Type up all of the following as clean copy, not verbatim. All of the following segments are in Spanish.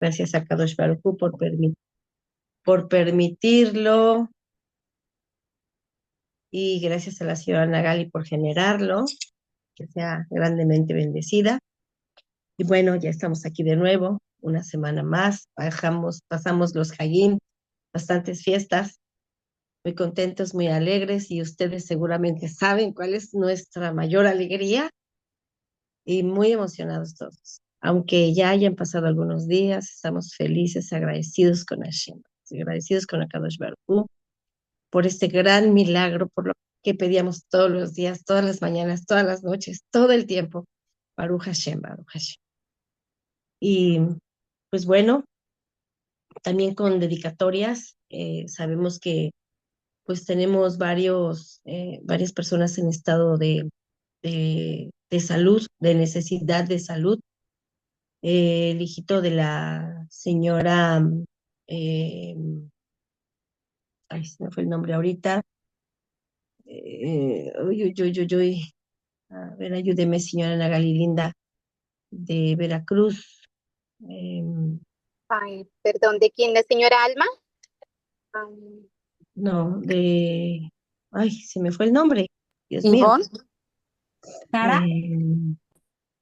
Gracias a Kadosh Baruj Hu por permitirlo, y gracias a la señora Nagali por generarlo, que sea grandemente bendecida. Y bueno, ya estamos aquí de nuevo, una semana más, pasamos los Hayim, bastantes fiestas, muy contentos, muy alegres, y ustedes seguramente saben cuál es nuestra mayor alegría, y muy emocionados todos. Aunque ya hayan pasado algunos días, estamos felices, agradecidos con Hashem, agradecidos con Akadosh Baruj Hu por este gran milagro, por lo que pedíamos todos los días, todas las mañanas, todas las noches, todo el tiempo. Baruch Hashem, Baruch Hashem. Y pues bueno, también con dedicatorias, sabemos que pues tenemos varias personas en estado de salud, de necesidad de salud. El hijito de la señora, eh, ay, se me fue el nombre ahorita, uy, uy, uy, uy, uy. A ver, ayúdeme, señora Ana Galilinda, de Veracruz. Eh, Ay, perdón, ¿de quién? ¿La señora Alma? Ay, no, ay, se me fue el nombre, Dios mío. Ivonne. ¿Sara? Eh,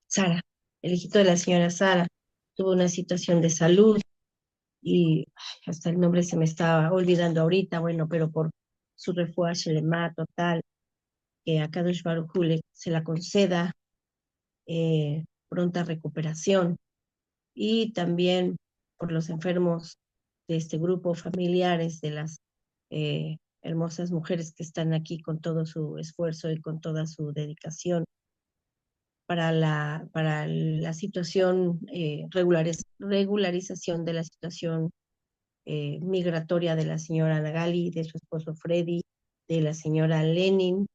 Sara, el hijito de la señora Sara, tuvo una situación de salud, y ay, hasta el nombre se me estaba olvidando ahorita, bueno, pero por su refuerzo Shelema total, que a Kadosh Baruj Hu se la conceda pronta recuperación, y también por los enfermos de este grupo, familiares de las hermosas mujeres que están aquí con todo su esfuerzo y con toda su dedicación para la situación, regularización de la situación migratoria de la señora Nagali, de su esposo Freddy, de la señora Lenin,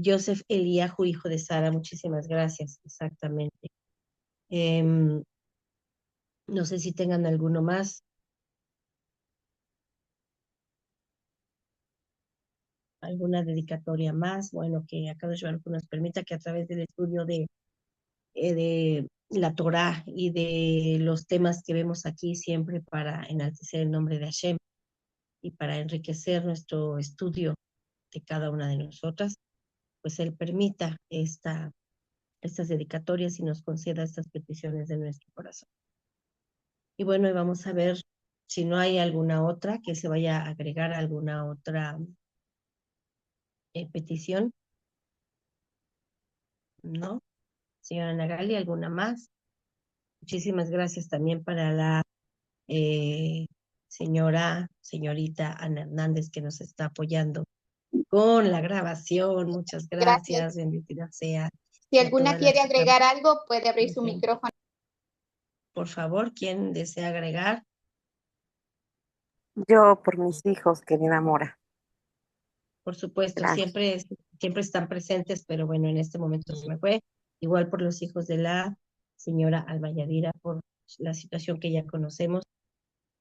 Joseph Eliahu, hijo de Sara, muchísimas gracias, exactamente. Em, no sé si tengan alguno más, alguna dedicatoria más, bueno, que acá nos permita que a través del estudio de la Torá y de los temas que vemos aquí, siempre para enaltecer el nombre de Hashem y para enriquecer nuestro estudio de cada una de nosotras, pues Él permita estas dedicatorias y nos conceda estas peticiones de nuestro corazón. Y bueno, y vamos a ver si no hay alguna otra, que se vaya a agregar alguna otra petición, ¿no? Señora Nagali, ¿alguna más? Muchísimas gracias también para la eh, señorita Ana Hernández, que nos está apoyando con la grabación. Muchas Gracias. gracias, bendita sea. Si Y a alguna todas las quiere que están agregar algo, puede abrir su presentes. micrófono. Por favor, ¿quién desea agregar? Yo por mis hijos, querida Mora. Por supuesto, Gracias. siempre están presentes, pero bueno, en este momento se me fue. Igual por los hijos de la señora Alba Yadira, por la situación que ya conocemos,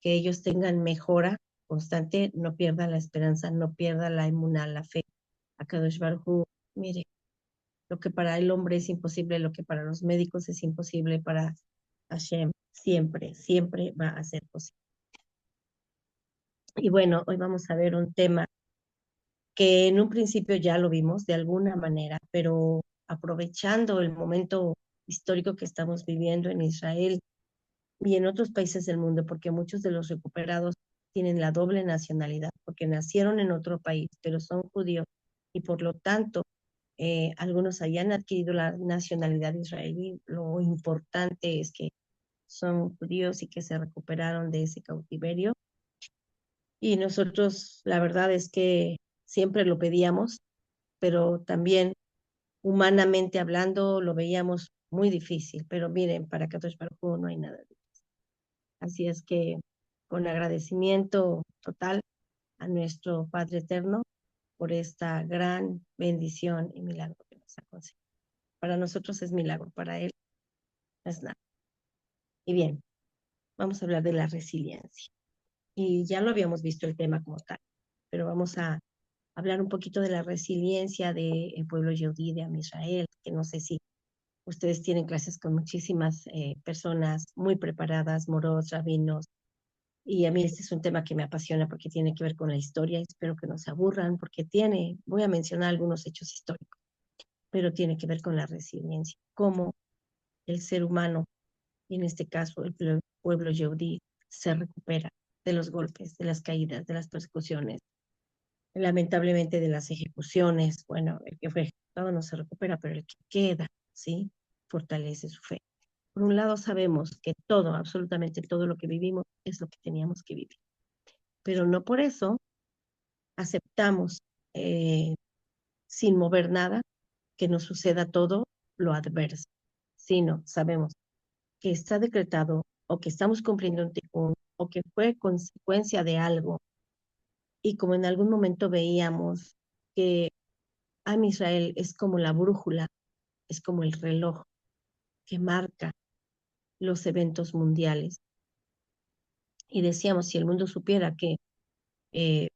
que ellos tengan mejora constante, no pierdan la esperanza, no pierdan la emuná, la fe. Akadosh Baruj Hu, mire, lo que para el hombre es imposible, lo que para los médicos es imposible, para Hashem siempre, siempre va a ser posible. Y bueno, hoy vamos a ver un tema que en un principio ya lo vimos de alguna manera, pero aprovechando el momento histórico que estamos viviendo en Israel y en otros países del mundo, porque muchos de los recuperados tienen la doble nacionalidad, porque nacieron en otro país, pero son judíos, y por lo tanto algunos hayan adquirido la nacionalidad israelí. Lo importante es que son judíos y que se recuperaron de ese cautiverio. Y nosotros, la verdad es que siempre lo pedíamos, pero también humanamente hablando lo veíamos muy difícil. Pero miren, para Kadosh Baruj Hu no hay nada. Así es que con agradecimiento total a nuestro Padre Eterno por esta gran bendición y milagro que nos ha concedido. Para nosotros es milagro, para Él no es nada. Y bien, vamos a hablar de la resiliencia. Y ya lo habíamos visto el tema como tal, pero vamos a hablar un poquito de la resiliencia del pueblo yehudí de Am Israel, que no sé si Ustedes tienen clases con muchísimas personas muy preparadas, moros, rabinos, y a mí este es un tema que me apasiona porque tiene que ver con la historia. Espero que no se aburran porque voy a mencionar algunos hechos históricos, pero tiene que ver con la resiliencia, cómo el ser humano, y en este caso el pueblo yehudí, se recupera de los golpes, de las caídas, de las persecuciones, lamentablemente de las ejecuciones. Bueno, el que fue ejecutado no se recupera, pero el que queda, ¿sí? Fortalece su fe. Por un lado, sabemos que todo, absolutamente todo lo que vivimos es lo que teníamos que vivir, pero no por eso aceptamos sin mover nada que nos suceda todo lo adverso, sino sabemos que está decretado o que estamos cumpliendo un tikkun o que fue consecuencia de algo. Y como en algún momento veíamos que Am Israel es como la brújula, es como el reloj que marca los eventos mundiales. Y decíamos, si el mundo supiera que eh,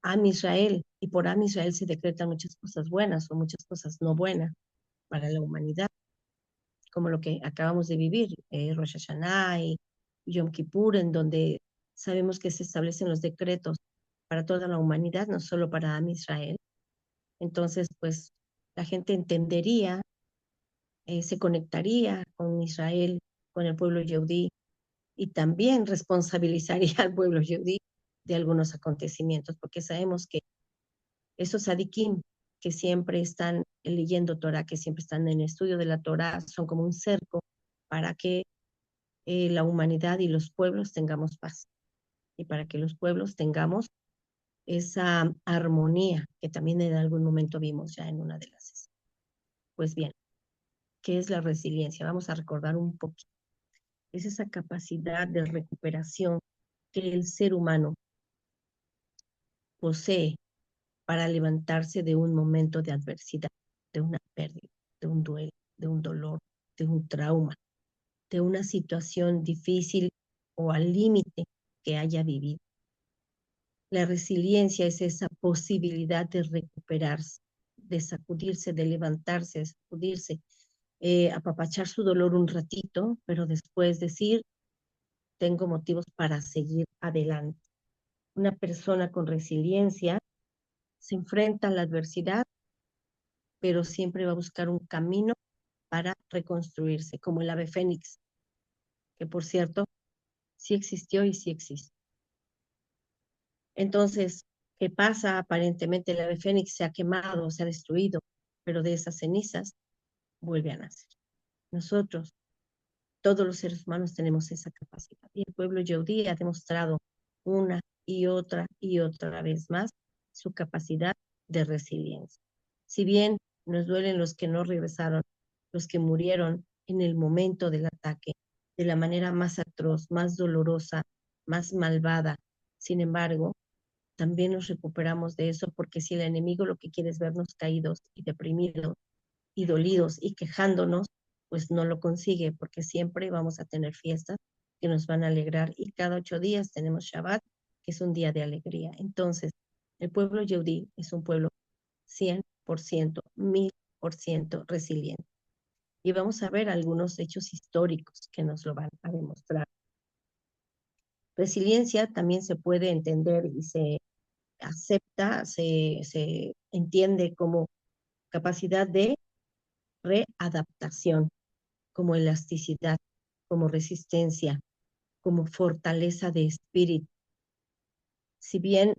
Am Israel, y por Am Israel se decretan muchas cosas buenas o muchas cosas no buenas para la humanidad, como lo que acabamos de vivir, Rosh Hashanah y Yom Kippur, en donde sabemos que se establecen los decretos para toda la humanidad, no solo para Am Israel. Entonces, pues la gente entendería, se conectaría con Israel, con el pueblo yehudí, y también responsabilizaría al pueblo yehudí de algunos acontecimientos, porque sabemos que esos adikim que siempre están leyendo Torah, que siempre están en el estudio de la Torah, son como un cerco para que la humanidad y los pueblos tengamos paz, y para que los pueblos tengamos esa armonía que también en algún momento vimos ya en una de las sesiones. Pues bien, ¿qué es la resiliencia? Vamos a recordar un poquito. Es esa capacidad de recuperación que el ser humano posee para levantarse de un momento de adversidad, de una pérdida, de un duelo, de un dolor, de un trauma, de una situación difícil o al límite que haya vivido. La resiliencia es esa posibilidad de recuperarse, de sacudirse, de levantarse, de sacudirse, apapachar su dolor un ratito, pero después decir, tengo motivos para seguir adelante. Una persona con resiliencia se enfrenta a la adversidad, pero siempre va a buscar un camino para reconstruirse, como el ave fénix, que por cierto, sí existió y sí existe. Entonces, ¿qué pasa? Aparentemente el ave fénix se ha quemado, se ha destruido, pero de esas cenizas vuelve a nacer. Nosotros, todos los seres humanos tenemos esa capacidad. Y el pueblo yehudí ha demostrado una y otra vez más su capacidad de resiliencia. Si bien nos duelen los que no regresaron, los que murieron en el momento del ataque, de la manera más atroz, más dolorosa, más malvada, sin embargo, también nos recuperamos de eso, porque si el enemigo lo que quiere es vernos caídos y deprimidos y dolidos y quejándonos, pues no lo consigue, porque siempre vamos a tener fiestas que nos van a alegrar, y cada 8 días tenemos Shabbat, que es un día de alegría. Entonces, el pueblo yehudí es un pueblo 100%, 1000% resiliente. Y vamos a ver algunos hechos históricos que nos lo van a demostrar. Resiliencia también se puede entender y se acepta, se entiende como capacidad de readaptación, como elasticidad, como resistencia, como fortaleza de espíritu. Si bien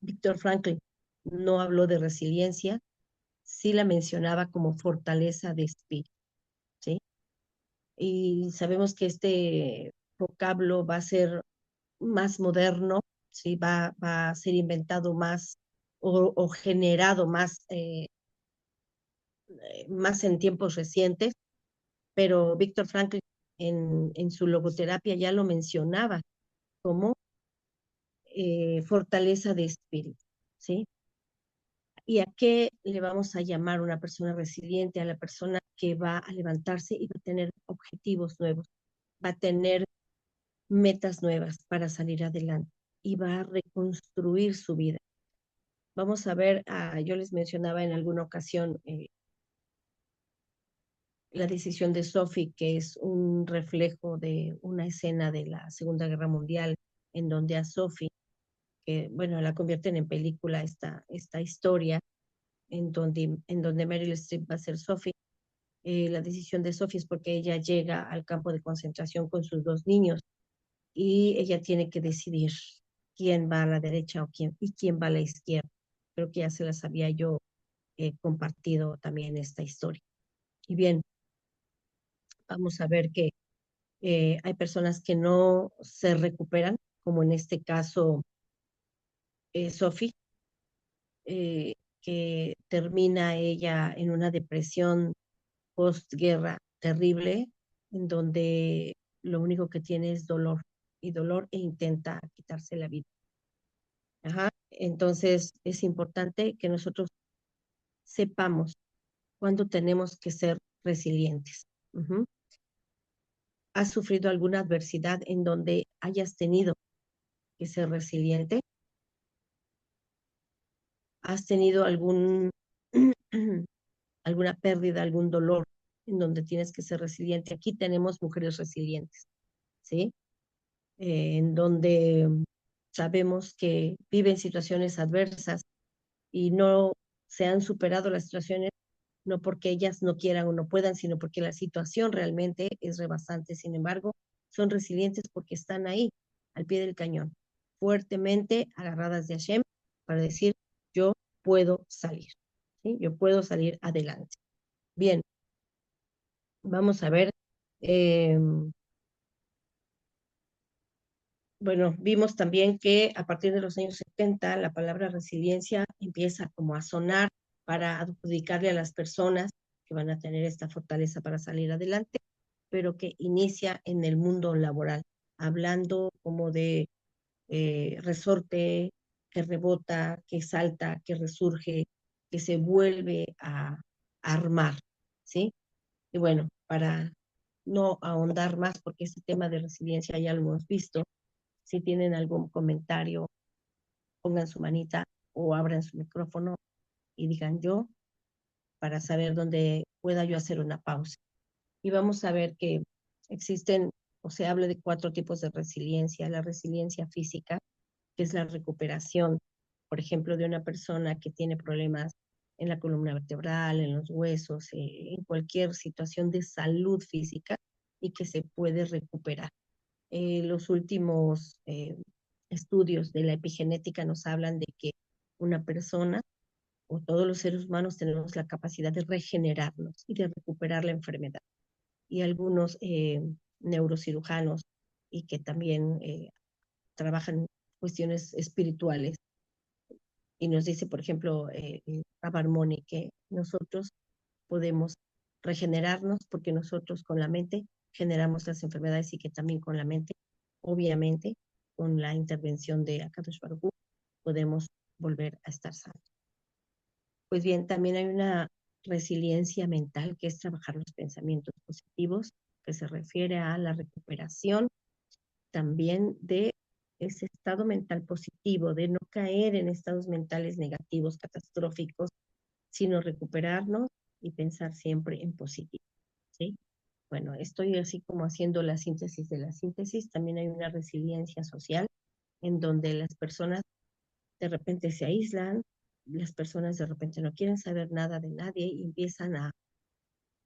Víctor Frankl no habló de resiliencia, sí la mencionaba como fortaleza de espíritu, ¿sí? Y sabemos que este vocablo va a ser más moderno, ¿sí? Va a ser inventado más o generado más en tiempos recientes, pero Víctor Frankl en su logoterapia ya lo mencionaba como fortaleza de espíritu, ¿sí? ¿Y a qué le vamos a llamar una persona resiliente? A la persona que va a levantarse y va a tener objetivos nuevos, va a tener metas nuevas para salir adelante y va a reconstruir su vida. Vamos a ver, yo les mencionaba en alguna ocasión la decisión de Sophie, que es un reflejo de una escena de la Segunda Guerra Mundial, en donde a Sophie, que bueno, la convierten en película esta historia, en donde Meryl Streep va a ser Sophie. La decisión de Sophie es porque ella llega al campo de concentración con sus dos niños y ella tiene que decidir quién va a la derecha y quién va a la izquierda. Creo que ya se las había yo compartido también esta historia. Y bien, vamos a ver que hay personas que no se recuperan, como en este caso Sophie, eh, que termina ella en una depresión postguerra terrible, en donde lo único que tiene es dolor y dolor e intenta quitarse la vida. Ajá. Entonces es importante que nosotros sepamos cuándo tenemos que ser resilientes. Ujú. ¿Has sufrido alguna adversidad en donde hayas tenido que ser resiliente? ¿Has tenido alguna pérdida, algún dolor en donde tienes que ser resiliente? Aquí tenemos mujeres resilientes, ¿sí? En donde sabemos que viven situaciones adversas y no se han superado las situaciones, no porque ellas no quieran o no puedan, sino porque la situación realmente es rebasante. Sin embargo, son resilientes porque están ahí, al pie del cañón, fuertemente agarradas de Hashem para decir, yo puedo salir, ¿sí? Yo puedo salir adelante. Bien, vamos a ver. eh, Bueno, vimos también que a partir de los años 70 la palabra resiliencia empieza como a sonar para adjudicarle a las personas que van a tener esta fortaleza para salir adelante, pero que inicia en el mundo laboral, hablando como de resorte que rebota, que salta, que resurge, que se vuelve a armar, ¿sí? Y bueno, para no ahondar más, porque este tema de resiliencia ya lo hemos visto, si tienen algún comentario, pongan su manita o abran su micrófono y digan yo para saber dónde pueda yo hacer una pausa. Y vamos a ver que existen, o se habla de 4 tipos de resiliencia. La resiliencia física, que es la recuperación, por ejemplo, de una persona que tiene problemas en la columna vertebral, en los huesos, en cualquier situación de salud física y que se puede recuperar. Los últimos estudios de la epigenética nos hablan de que una persona o todos los seres humanos tenemos la capacidad de regenerarnos y de recuperar la enfermedad. Y algunos neurocirujanos y que también trabajan cuestiones espirituales y nos dice, por ejemplo, Rabarmoni, que nosotros podemos regenerarnos porque nosotros con la mente generamos las enfermedades y que también con la mente, obviamente, con la intervención de Akadosh Baruj Hu, podemos volver a estar sanos. Pues bien, también hay una resiliencia mental que es trabajar los pensamientos positivos, que se refiere a la recuperación también de ese estado mental positivo, de no caer en estados mentales negativos, catastróficos, sino recuperarnos y pensar siempre en positivo, ¿sí? Bueno, estoy así como haciendo la síntesis de la síntesis. También hay una resiliencia social en donde las personas de repente se aíslan, las personas de repente no quieren saber nada de nadie y empiezan a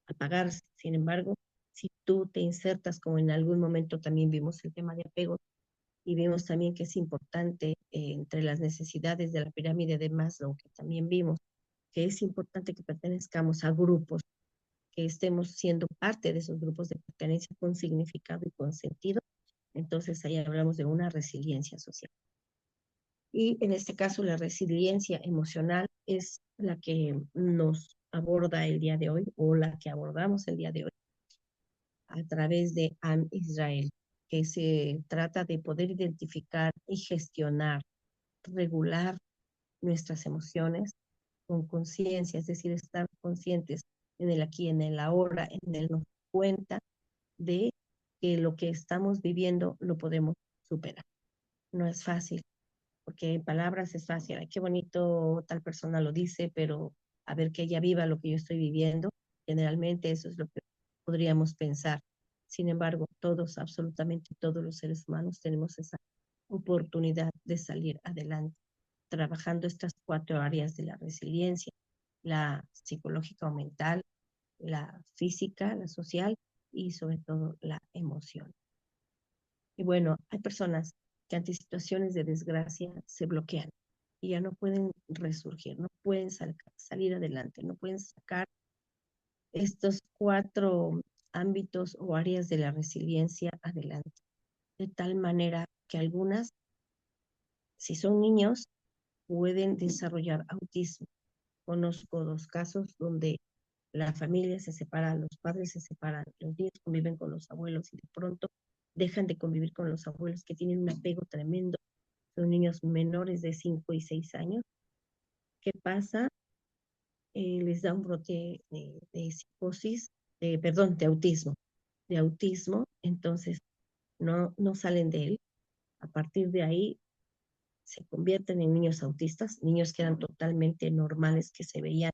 apagarse. Sin embargo, si tú te insertas, como en algún momento también vimos el tema de apego, y vimos también que es importante entre las necesidades de la pirámide de Maslow, que también vimos que es importante que pertenezcamos a grupos, que estemos siendo parte de esos grupos de pertenencia con significado y con sentido. Entonces ahí hablamos de una resiliencia social. Y en este caso la resiliencia emocional es la que nos aborda el día de hoy o la que abordamos el día de hoy a través de Am Israel, que se trata de poder identificar y gestionar, regular nuestras emociones con conciencia, es decir, estar conscientes en el aquí, en el ahora, en el nos cuenta de que lo que estamos viviendo lo podemos superar. No es fácil, porque en palabras es fácil, ay, qué bonito tal persona lo dice, pero a ver que ella viva lo que yo estoy viviendo, generalmente eso es lo que podríamos pensar. Sin embargo, todos, absolutamente todos los seres humanos tenemos esa oportunidad de salir adelante, trabajando estas 4 áreas de la resiliencia: la psicológica o mental, la física, la social y sobre todo la emoción. Y bueno, hay personas que ante situaciones de desgracia se bloquean y ya no pueden resurgir, no pueden salir adelante, no pueden sacar estos 4 ámbitos o áreas de la resiliencia adelante. De tal manera que algunas, si son niños, pueden desarrollar autismo. Conozco 2 casos donde la familia se separa, los padres se separan, los niños conviven con los abuelos y de pronto dejan de convivir con los abuelos, que tienen un apego tremendo. Son niños menores de 5 y 6 años. ¿Qué pasa? Les da un brote de psicosis, perdón, de autismo, entonces no salen de él. A partir de ahí se convierten en niños autistas, niños que eran totalmente normales, que se veían,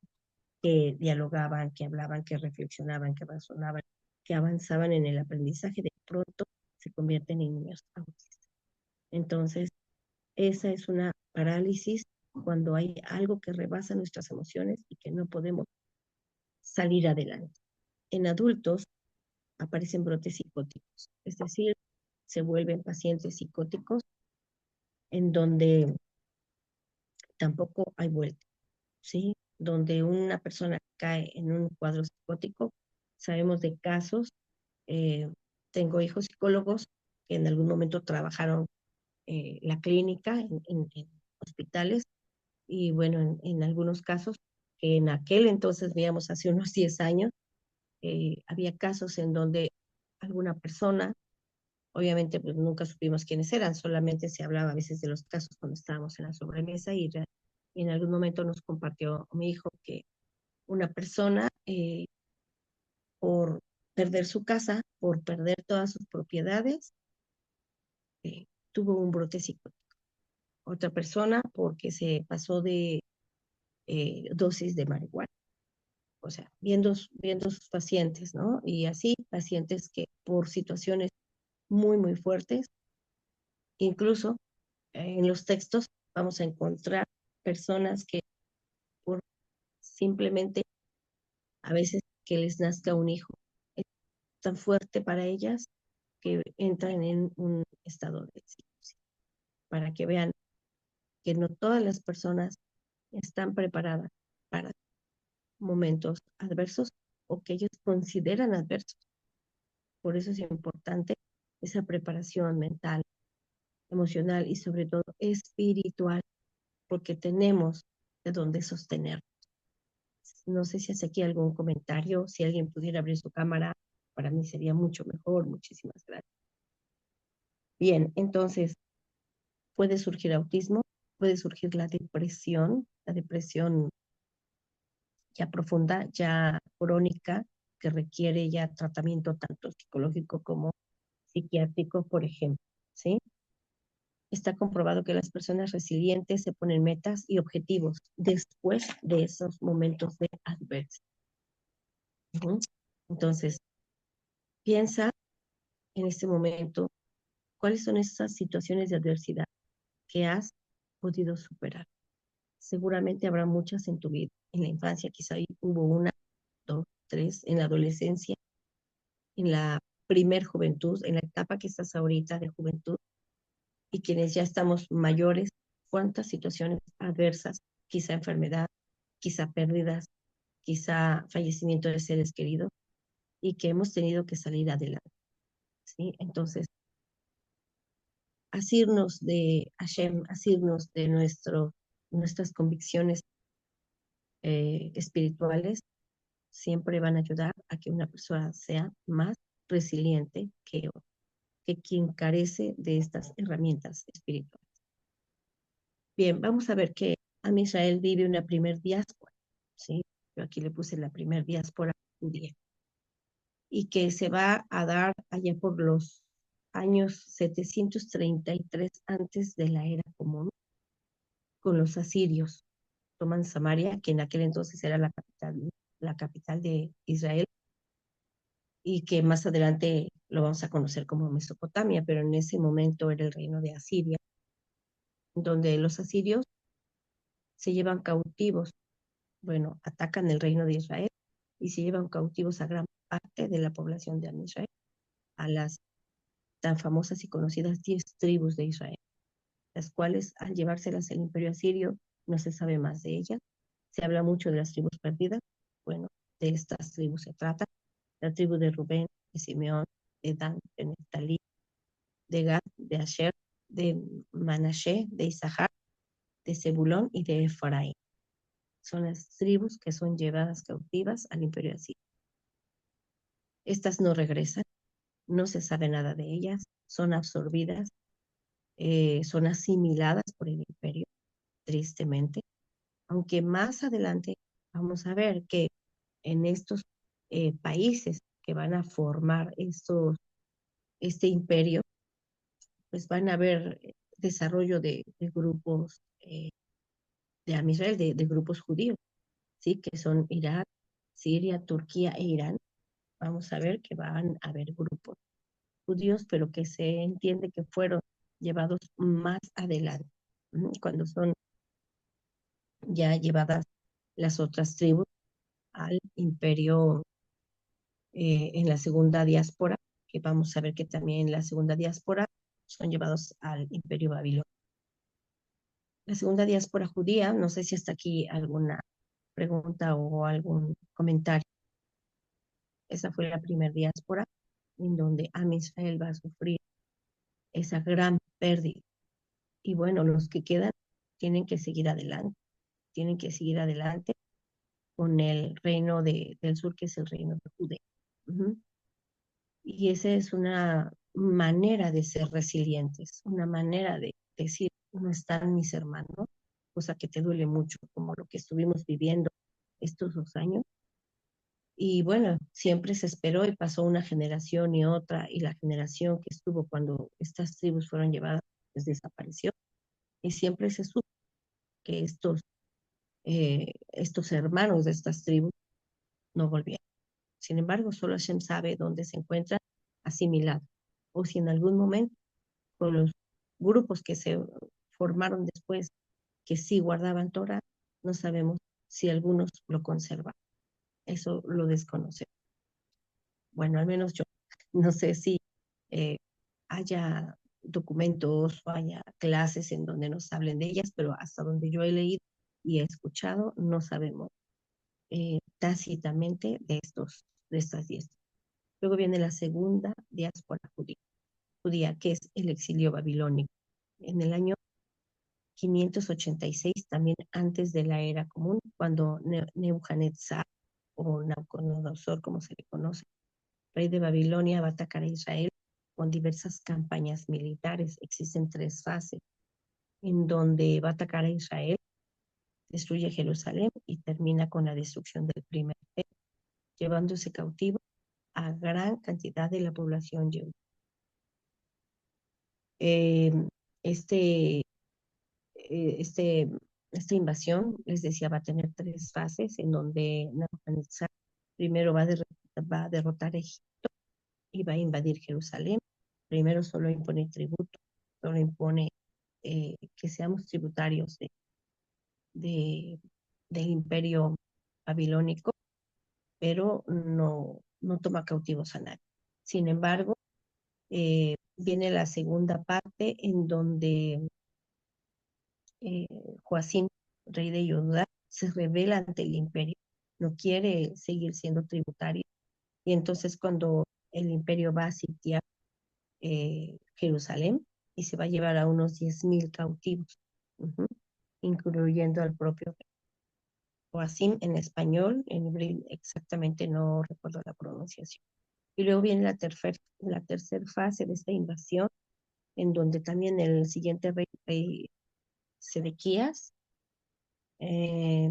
que dialogaban, que hablaban, que reflexionaban, que razonaban, que avanzaban en el aprendizaje. De pronto se convierten en niños autistas. Entonces, esa es una parálisis cuando hay algo que rebasa nuestras emociones y que no podemos salir adelante. En adultos aparecen brotes psicóticos, es decir, se vuelven pacientes psicóticos en donde tampoco hay vuelta, ¿sí? Donde una persona cae en un cuadro psicótico, sabemos de casos. Tengo hijos psicólogos que en algún momento trabajaron la clínica en hospitales y bueno, en algunos casos, que en aquel entonces, veíamos hace unos 10 años, había casos en donde alguna persona, obviamente pues nunca supimos quiénes eran, solamente se hablaba a veces de los casos cuando estábamos en la sobremesa y en algún momento nos compartió mi hijo que una persona, por perder su casa, por perder todas sus propiedades, tuvo un brote psicótico. Otra persona porque se pasó de dosis de marihuana. O sea, viendo sus pacientes, ¿no? Y así, pacientes que por situaciones muy, muy fuertes, incluso en los textos vamos a encontrar personas que por simplemente a veces que les nazca un hijo es tan fuerte para ellas que entran en un estado de psicosis, para que vean que no todas las personas están preparadas para momentos adversos o que ellos consideran adversos. Por eso es importante esa preparación mental, emocional y sobre todo espiritual, porque tenemos de dónde sostener. No sé si hace aquí algún comentario, si alguien pudiera abrir su cámara, para mí sería mucho mejor. Muchísimas gracias. Bien, entonces puede surgir autismo, puede surgir la depresión ya profunda, ya crónica, que requiere ya tratamiento tanto psicológico como psiquiátrico, por ejemplo, ¿sí? Está comprobado que las personas resilientes se ponen metas y objetivos después de esos momentos de adversidad. Entonces, piensa en este momento cuáles son esas situaciones de adversidad que has podido superar. Seguramente habrá muchas en tu vida. En la infancia quizá hubo 1, 2, 3, en la adolescencia, en la primer juventud, en la etapa que estás ahorita de juventud, y quienes ya estamos mayores, cuántas situaciones adversas, quizá enfermedad, quizá pérdidas, quizá fallecimiento de seres queridos, y que hemos tenido que salir adelante, ¿sí? Entonces, asirnos de Hashem, asirnos de nuestras convicciones espirituales, siempre van a ayudar a que una persona sea más resiliente que quien carece de estas herramientas espirituales. Bien, vamos a ver que Am Israel vive una primer diáspora, ¿sí? Yo aquí le puse la primer diáspora judía, y que se va a dar allá por los años 733 antes de la era común, con los asirios. Toman Samaria, que en aquel entonces era la capital de Israel, y que más adelante lo vamos a conocer como Mesopotamia, pero en ese momento era el reino de Asiria, donde los asirios se llevan cautivos, bueno, atacan el reino de Israel y se llevan cautivos a gran parte de la población de Israel, a las tan famosas y conocidas 10 tribus de Israel, las cuales al llevárselas el imperio asirio no se sabe más de ellas. Se habla mucho de las tribus perdidas. Bueno, de estas tribus se trata. La tribu de Rubén, de Simeón, de Dan, de Neftalí, de Gad, de Asher, de Manashe, de Isahar, de Zebulón y de Efraín. Son las tribus que son llevadas cautivas al imperio asirio. Estas no regresan, no se sabe nada de ellas, son absorbidas, son asimiladas por el imperio, tristemente, aunque más adelante vamos a ver que en estos países que van a formar este imperio, pues van a haber desarrollo de grupos de Amisrael, de grupos judíos, ¿sí? Que son Irak, Siria, Turquía e Irán. Vamos a ver que van a haber grupos judíos, pero que se entiende que fueron llevados más adelante, cuando son ya llevadas las otras tribus al imperio en la segunda diáspora, que vamos a ver que también en la segunda diáspora son llevados al imperio babilonio. La segunda diáspora judía, no sé si hasta aquí alguna pregunta o algún comentario. Esa fue la primera diáspora en donde Am Israel va a sufrir esa gran pérdida. Y bueno, los que quedan tienen que seguir adelante, tienen que seguir adelante con el reino del sur, que es el reino de Judea. Y esa es una manera de ser resilientes, una manera de decir, no están mis hermanos, cosa que te duele mucho, como lo que estuvimos viviendo estos 2 años. Y bueno, siempre se esperó y pasó una generación y otra, y la generación que estuvo cuando estas tribus fueron llevadas, pues desapareció. Y siempre se supo que estos hermanos de estas tribus no volvieron. Sin embargo, solo Hashem sabe dónde se encuentran asimilados, o si en algún momento con los grupos que se formaron después, que sí guardaban Torah, no sabemos si algunos lo conservan. Eso lo desconocemos. Bueno, al menos yo no sé si eh, haya documentos o haya clases en donde nos hablen de ellas, pero hasta donde yo he leído y he escuchado, no sabemos tácitamente de estas 10. Luego viene la segunda diáspora judía, que es el exilio babilónico. En el año 586, también antes de la era común, cuando Nebuchadnezzar, o Nabucodonosor, como se le conoce, rey de Babilonia, va a atacar a Israel con diversas campañas militares. Existen 3 fases en donde va a atacar a Israel, destruye Jerusalén y termina con la destrucción del primer templo, llevándose cautivo a gran cantidad de la población judía. Eh, este, este, esta invasión, les decía, va a tener 3 fases en donde Nabucodonosor primero va a derrotar a Egipto y va a invadir Jerusalén. Primero solo impone tributo, solo impone que seamos tributarios de, del imperio babilónico, pero no toma cautivos a nadie. Sin embargo, viene la segunda parte en donde Joacim, rey de Judá, se rebela ante el imperio, no quiere seguir siendo tributario, y entonces cuando el imperio va a sitiar Jerusalén y se va a llevar a unos 10,000 cautivos, incluyendo al propio Joacim en español, en hebreo exactamente no recuerdo la pronunciación. Y luego viene la tercera fase de esta invasión, en donde también el siguiente rey Sedequías, eh,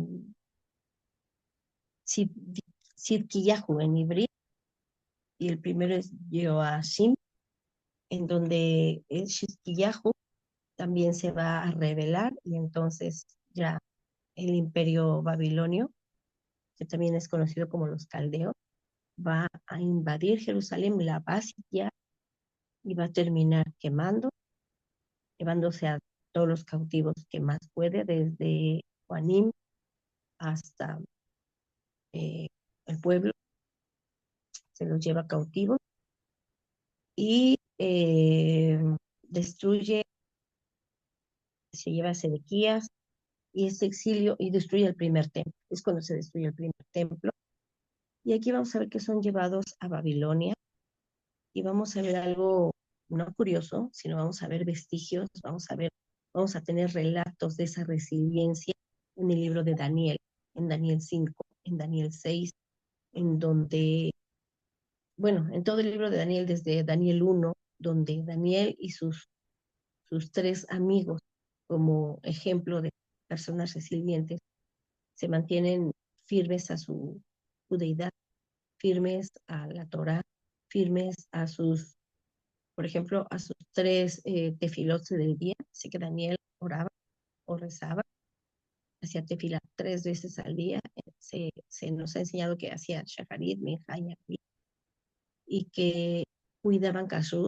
Sidkiyahu en hebreo, y el primero es Joachim, en donde Sidkiyahu también se va a rebelar, y entonces ya el imperio babilonio, que también es conocido como los caldeos, va a invadir Jerusalén, la va a sitiar y va a terminar quemando, llevándose a todos los cautivos que más puede, desde Juanim hasta el pueblo, se los lleva cautivos y destruye, se lleva a Sedequías y ese exilio y destruye el primer templo. Es cuando se destruye el primer templo. Y aquí vamos a ver que son llevados a Babilonia y vamos a ver algo no curioso, sino vamos a ver vestigios, vamos a tener relatos de esa resiliencia en el libro de Daniel, en Daniel 5, en Daniel 6, en donde, bueno, en todo el libro de Daniel, desde Daniel 1, donde Daniel y sus tres amigos, como ejemplo de personas resilientes, se mantienen firmes a su deidad, firmes a la Torá, firmes a sus, por ejemplo, a sus tres tefilot del día. Así que Daniel oraba o rezaba, hacía tefilá 3 veces al día. Se nos ha enseñado que hacía shacharit, minja y Arvit, y que cuidaban kashrut.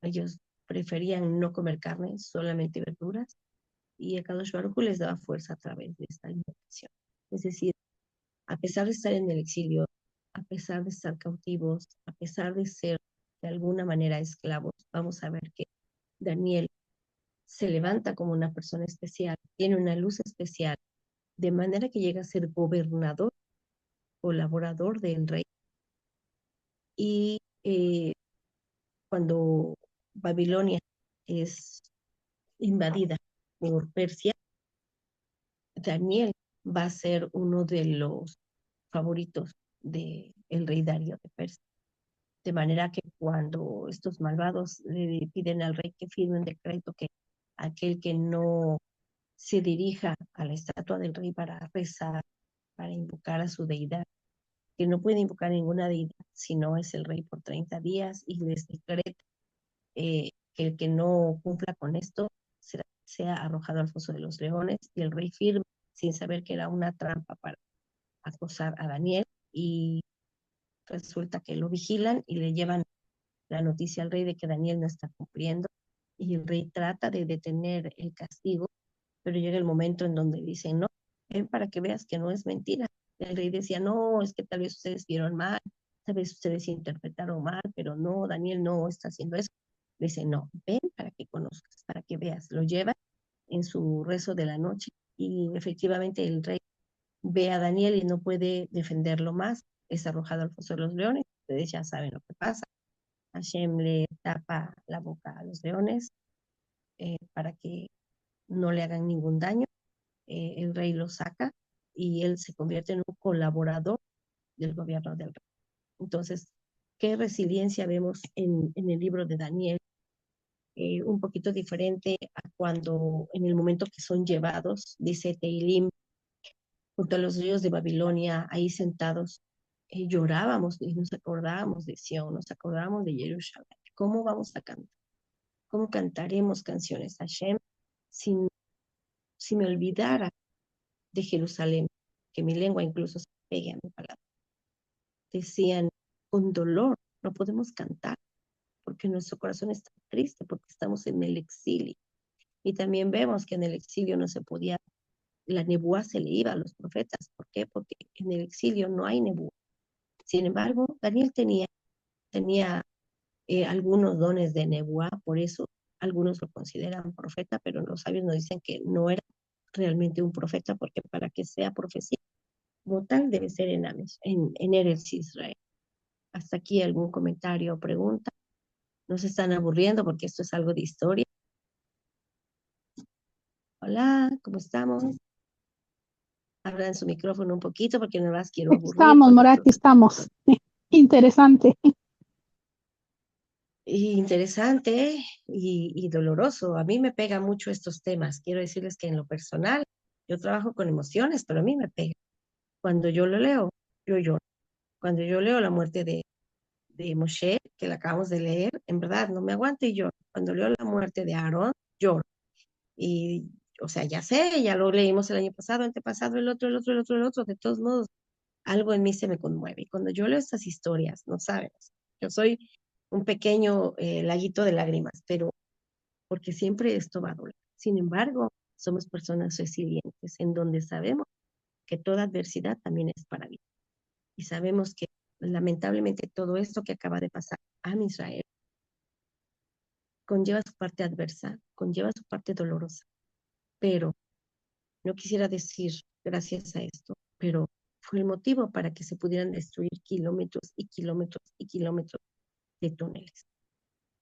Ellos preferían no comer carne, solamente verduras, y a Kadosh Baruj Hu les daba fuerza a través de esta alimentación. Es decir, a pesar de estar en el exilio, a pesar de estar cautivos, a pesar de ser de alguna manera esclavos, vamos a ver que Daniel se levanta como una persona especial, tiene una luz especial, de manera que llega a ser gobernador, colaborador del rey. Y cuando Babilonia es invadida por Persia, Daniel va a ser uno de los favoritos del rey Darío de Persia. De manera que cuando estos malvados le piden al rey que firme un decreto que aquel que no se dirija a la estatua del rey para rezar, para invocar a su deidad, que no puede invocar ninguna deidad si no es el rey por 30 días, y les decreta que el que no cumpla con esto sea arrojado al foso de los leones, y el rey firme sin saber que era una trampa para acosar a Daniel, y resulta que lo vigilan y le llevan la noticia al rey de que Daniel no está cumpliendo, y el rey trata de detener el castigo, pero llega el momento en donde dicen, no, ven para que veas que no es mentira. El rey decía, no, es que tal vez ustedes vieron mal, tal vez ustedes interpretaron mal, pero no, Daniel no está haciendo eso. Dice, no, ven para que conozcas, para que veas. Lo lleva en su rezo de la noche y efectivamente el rey ve a Daniel y no puede defenderlo más, es arrojado al foso de los leones. Ustedes ya saben lo que pasa. Hashem le tapa la boca a los leones para que no le hagan ningún daño. El rey lo saca y él se convierte en un colaborador del gobierno del rey. Entonces, ¿qué resiliencia vemos en el libro de Daniel? Un poquito diferente a cuando en el momento que son llevados, dice Teilim, junto a los ríos de Babilonia, ahí sentados, llorábamos y nos acordábamos de Sion, nos acordábamos de Jerusalén. ¿Cómo vamos a cantar? ¿Cómo cantaremos canciones a Hashem si me olvidara de Jerusalén, que mi lengua incluso se pegue a mi palabra? Decían, con dolor no podemos cantar, porque nuestro corazón está triste, porque estamos en el exilio. Y también vemos que en el exilio no se podía, la nebuá se le iba a los profetas. ¿Por qué? Porque en el exilio no hay nebuá. Sin embargo, Daniel tenía algunos dones de nebuá, por eso algunos lo consideran profeta, pero los sabios nos dicen que no era realmente un profeta, porque para que sea profecía como tal debe ser en Eretz Israel. Hasta aquí algún comentario o pregunta. No se están aburriendo porque esto es algo de historia. Hola, ¿cómo estamos? Abran su micrófono un poquito porque no las quiero aburrir. Estamos, Mora, aquí estamos. Interesante. Interesante y doloroso. A mí me pega mucho estos temas. Quiero decirles que en lo personal, yo trabajo con emociones, pero a mí me pega. Cuando yo lo leo, yo lloro. Cuando yo leo la muerte de Moshe, que la acabamos de leer, en verdad no me aguanto y lloro. Cuando leo la muerte de Aarón, lloro. Y, o sea, ya sé, ya lo leímos el año pasado, antepasado, el otro. De todos modos, algo en mí se me conmueve. Y cuando yo leo estas historias, no sabes, yo soy un pequeño laguito de lágrimas, pero porque siempre esto va a doler. Sin embargo, somos personas resilientes en donde sabemos que toda adversidad también es para bien. Y sabemos que lamentablemente todo esto que acaba de pasar a Israel conlleva su parte adversa, conlleva su parte dolorosa, pero no quisiera decir gracias a esto, pero fue el motivo para que se pudieran destruir kilómetros y kilómetros y kilómetros de túneles,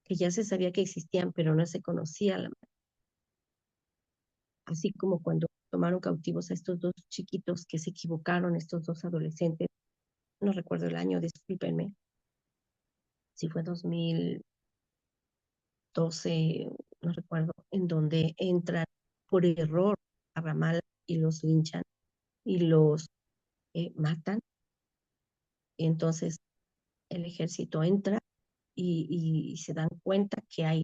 que ya se sabía que existían, pero no se conocía la manera. Así como cuando tomaron cautivos a estos dos chiquitos que se equivocaron, estos dos adolescentes, no recuerdo el año, discúlpenme, si fue 2012, no recuerdo, en donde entran por error a Ramallah y los linchan y los matan. Y entonces el ejército entra y se dan cuenta que hay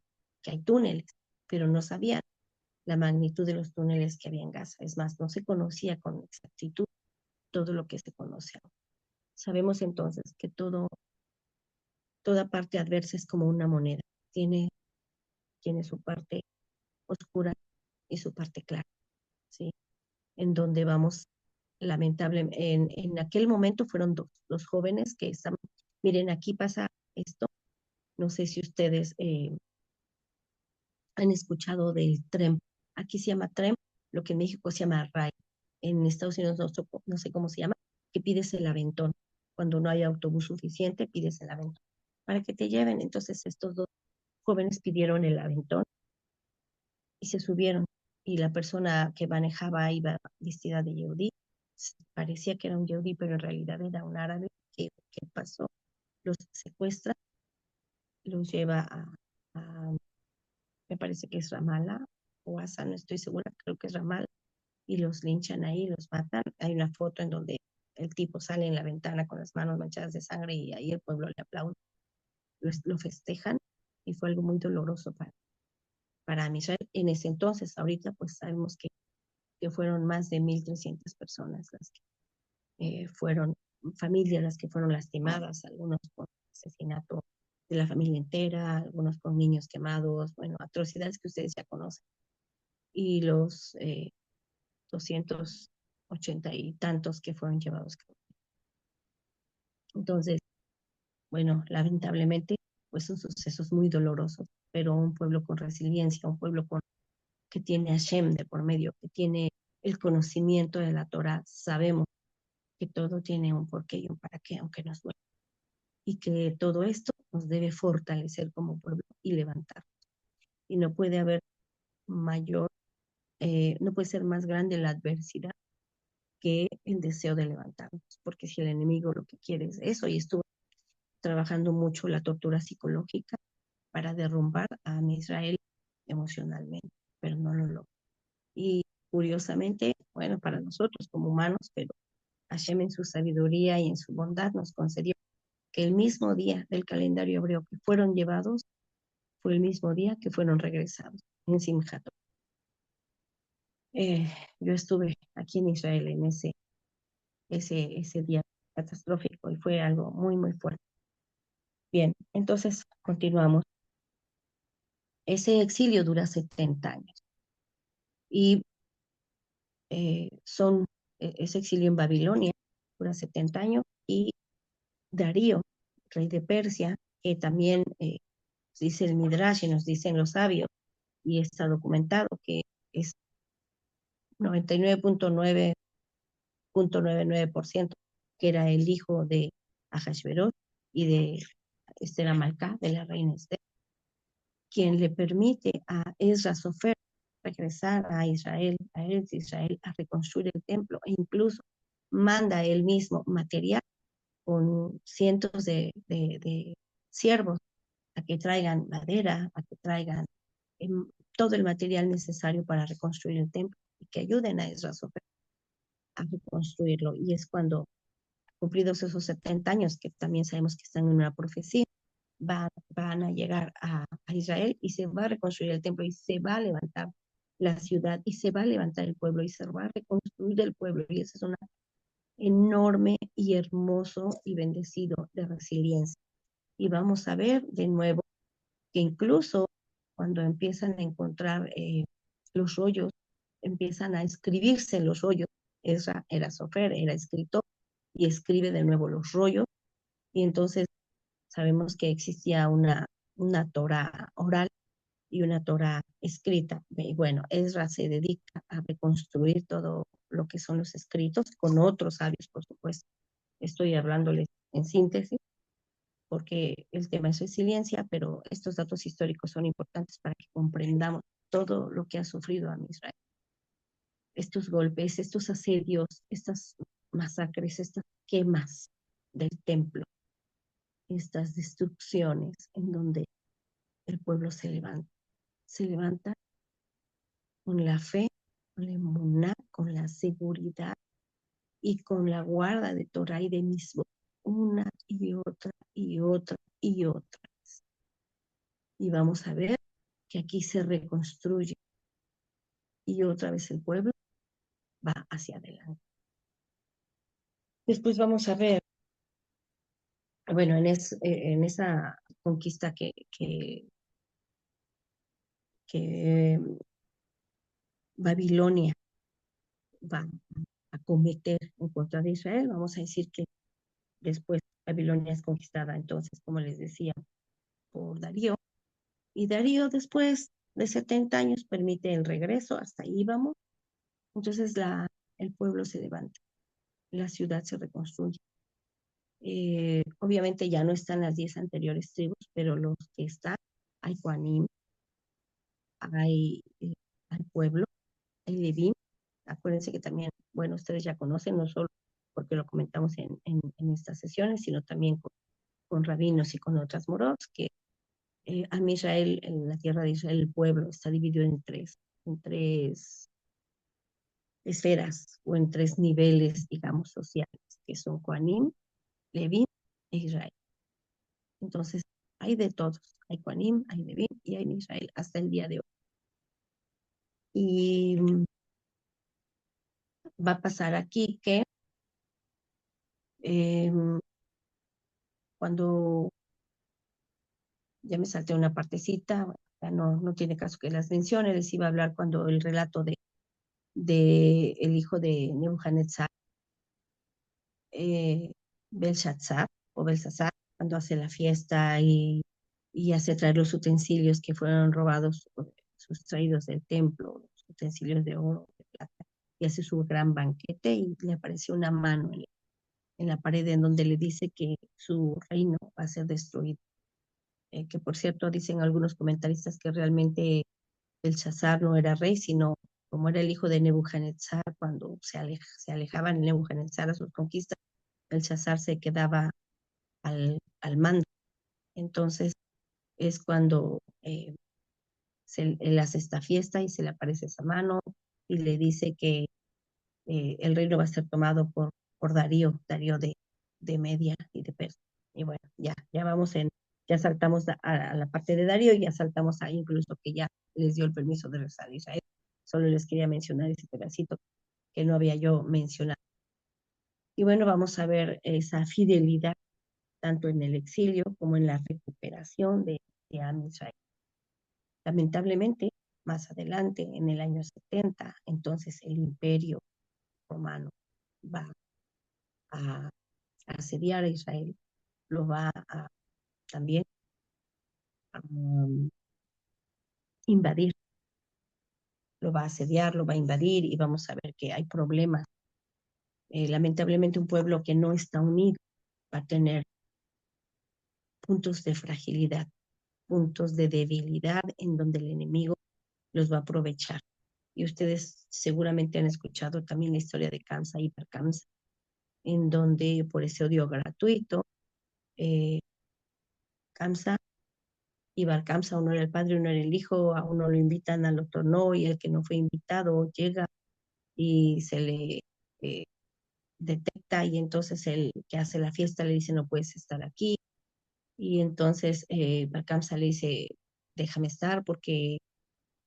túneles, pero no sabían la magnitud de los túneles que había en Gaza. Es más, no se conocía con exactitud todo lo que se conoce ahora. Sabemos entonces que toda parte adversa es como una moneda. Tiene su parte oscura y su parte clara, ¿sí? En donde vamos, lamentablemente, en aquel momento fueron dos jóvenes que estaban, miren, aquí pasa esto, no sé si ustedes han escuchado del tren, aquí se llama tren, lo que en México se llama RAI, en Estados Unidos no sé cómo se llama, que pides el aventón, cuando no hay autobús suficiente, pides el aventón, para que te lleven. Entonces estos dos jóvenes pidieron el aventón y se subieron, y la persona que manejaba iba vestida de yehudí, parecía que era un yehudí, pero en realidad era un árabe. ¿Qué pasó? Los secuestra, los lleva a, me parece que es Ramallah o Asa, no estoy segura, creo que es Ramallah, y los linchan ahí, los matan. Hay una foto en donde el tipo sale en la ventana con las manos manchadas de sangre y ahí el pueblo le aplaude, lo festejan, y fue algo muy doloroso para Israel en ese entonces. Ahorita pues sabemos que fueron más de 1.300 personas las que fueron, familias las que fueron lastimadas, algunos por asesinato de la familia entera, algunos con niños quemados, bueno, atrocidades que ustedes ya conocen. Y los 280 y tantos que fueron llevados. Entonces, bueno, lamentablemente, pues son sucesos muy dolorosos, pero un pueblo con resiliencia, un pueblo que tiene a Hashem de por medio, que tiene el conocimiento de la Torah, sabemos que todo tiene un porqué y un para qué, aunque nos duele. Y que todo esto nos debe fortalecer como pueblo y levantar. Y no puede haber mayor, no puede ser más grande la adversidad que el deseo de levantarnos, porque si el enemigo lo que quiere es eso, y estuvo trabajando mucho la tortura psicológica para derrumbar a Israel emocionalmente, pero no lo logró. Y curiosamente, bueno, para nosotros como humanos, pero Hashem en su sabiduría y en su bondad nos concedió que el mismo día del calendario hebreo que fueron llevados fue el mismo día que fueron regresados en Simchat. Yo estuve aquí en Israel en ese día catastrófico y fue algo muy, muy fuerte. Bien, entonces continuamos. Ese exilio dura 70 años y ese exilio en Babilonia dura 70 años, y Darío, rey de Persia, que también dice el Midrash y nos dicen los sabios, y está documentado que es 99.999%, que era el hijo de Ahasverosh y de Esther Amalcá, de la reina Esther, quien le permite a Esra Sofer regresar a Israel, a Eretz Israel, a reconstruir el templo, e incluso manda él mismo material con cientos de siervos a que traigan madera, a que traigan todo el material necesario para reconstruir el templo y que ayuden a Esra Sofer a reconstruirlo. Y es cuando, cumplidos esos 70 años, que también sabemos que están en una profecía, van a llegar a Israel y se va a reconstruir el templo y se va a levantar la ciudad y se va a levantar el pueblo y se va a reconstruir el pueblo. Y esa es una enorme y hermoso y bendecido de resiliencia. Y vamos a ver de nuevo que incluso cuando empiezan a encontrar los rollos, empiezan a escribirse en los rollos. Ezra era sofer, era escritor, y escribe de nuevo los rollos, y entonces sabemos que existía una Torá oral y una Torá escrita. Y bueno, Ezra se dedica a reconstruir todo lo que son los escritos con otros sabios, por supuesto. Estoy hablándoles en síntesis, porque el tema es resiliencia, pero estos datos históricos son importantes para que comprendamos todo lo que ha sufrido a Israel. Estos golpes, estos asedios, estas masacres, estas quemas del templo, estas destrucciones en donde el pueblo se levanta con la fe, con la emuná, con la seguridad y con la guarda de Torah y de Misbot, una y otra y otra y otra. Y vamos a ver que aquí se reconstruye y otra vez el pueblo va hacia adelante. Después vamos a ver, bueno, en esa conquista que Babilonia va a cometer en contra de Israel, vamos a decir que después Babilonia es conquistada, entonces, como les decía, por Darío, y Darío después de 70 años permite el regreso, hasta ahí vamos, entonces el pueblo se levanta, la ciudad se reconstruye. Obviamente ya no están las 10 anteriores tribus, pero los que están, hay Juanim, hay pueblo, hay Levín. Acuérdense que también, bueno, ustedes ya conocen, no solo porque lo comentamos en estas sesiones, sino también con rabinos y con otras moros, que a Israel, en la tierra de Israel, el pueblo está dividido en tres esferas o en tres niveles, digamos, sociales, que son Juanim, Levín e Israel. Entonces, hay de todos. Hay Juanim, hay Levín y hay Israel hasta el día de hoy. Y va a pasar aquí que cuando ya me salté una partecita, ya no tiene caso que las mencione, les iba a hablar cuando el relato de el hijo de Nebuchadnezzar, Belshazzar, o Belshazzar, cuando hace la fiesta y hace traer los utensilios que fueron robados, sustraídos del templo, los utensilios de oro, de plata, y hace su gran banquete y le apareció una mano en la pared en donde le dice que su reino va a ser destruido. Que por cierto dicen algunos comentaristas que realmente Belshazzar no era rey, sino como era el hijo de Nebuchadnezzar, cuando se alejaban Nebuchadnezzar a sus conquistas, Belshazzar se quedaba al mando. Entonces es cuando él hace esta fiesta y se le aparece esa mano y le dice que el reino va a ser tomado por Darío de Media y de Persia. Y bueno, ya saltamos a la parte de Darío y ya saltamos ahí incluso que ya les dio el permiso de regresar a Israel. Solo les quería mencionar ese pedacito que no había yo mencionado. Y bueno, vamos a ver esa fidelidad tanto en el exilio como en la recuperación de Am Israel. Lamentablemente, más adelante, en el año 70, entonces el imperio romano va a asediar a Israel, lo va a también a invadir, lo va a asediar, lo va a invadir y vamos a ver que hay problemas. Lamentablemente un pueblo que no está unido va a tener puntos de fragilidad, puntos de debilidad en donde el enemigo los va a aprovechar. Y ustedes seguramente han escuchado también la historia de Kamsa y Bar Kamsa, en donde por ese odio gratuito, Kamsa y Bar Kamsa, uno era el padre, uno era el hijo, a uno lo invitan, al otro no, y el que no fue invitado llega y se le detecta, y entonces el que hace la fiesta le dice no puedes estar aquí, y entonces Bar Kamsa le dice déjame estar porque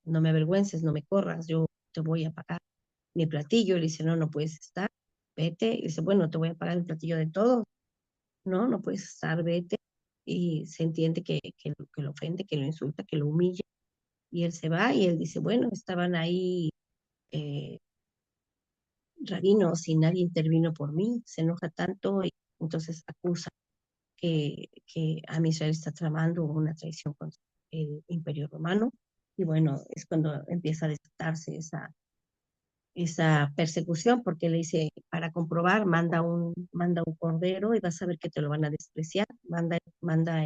no me avergüences, no me corras, yo te voy a pagar mi platillo. Le dice no puedes estar, vete. Y dice, bueno, te voy a pagar el platillo de todo. No, no puedes estar, vete. Y se entiende que lo ofende, que lo insulta, que lo humilla. Y él se va y él dice, bueno, estaban ahí eh, rabinos y nadie intervino por mí. Se enoja tanto y entonces acusa que Amisrael está tramando una traición contra el Imperio Romano. Y bueno, es cuando empieza a desatarse esa persecución, porque le dice, para comprobar, manda un cordero y vas a ver que te lo van a despreciar. Manda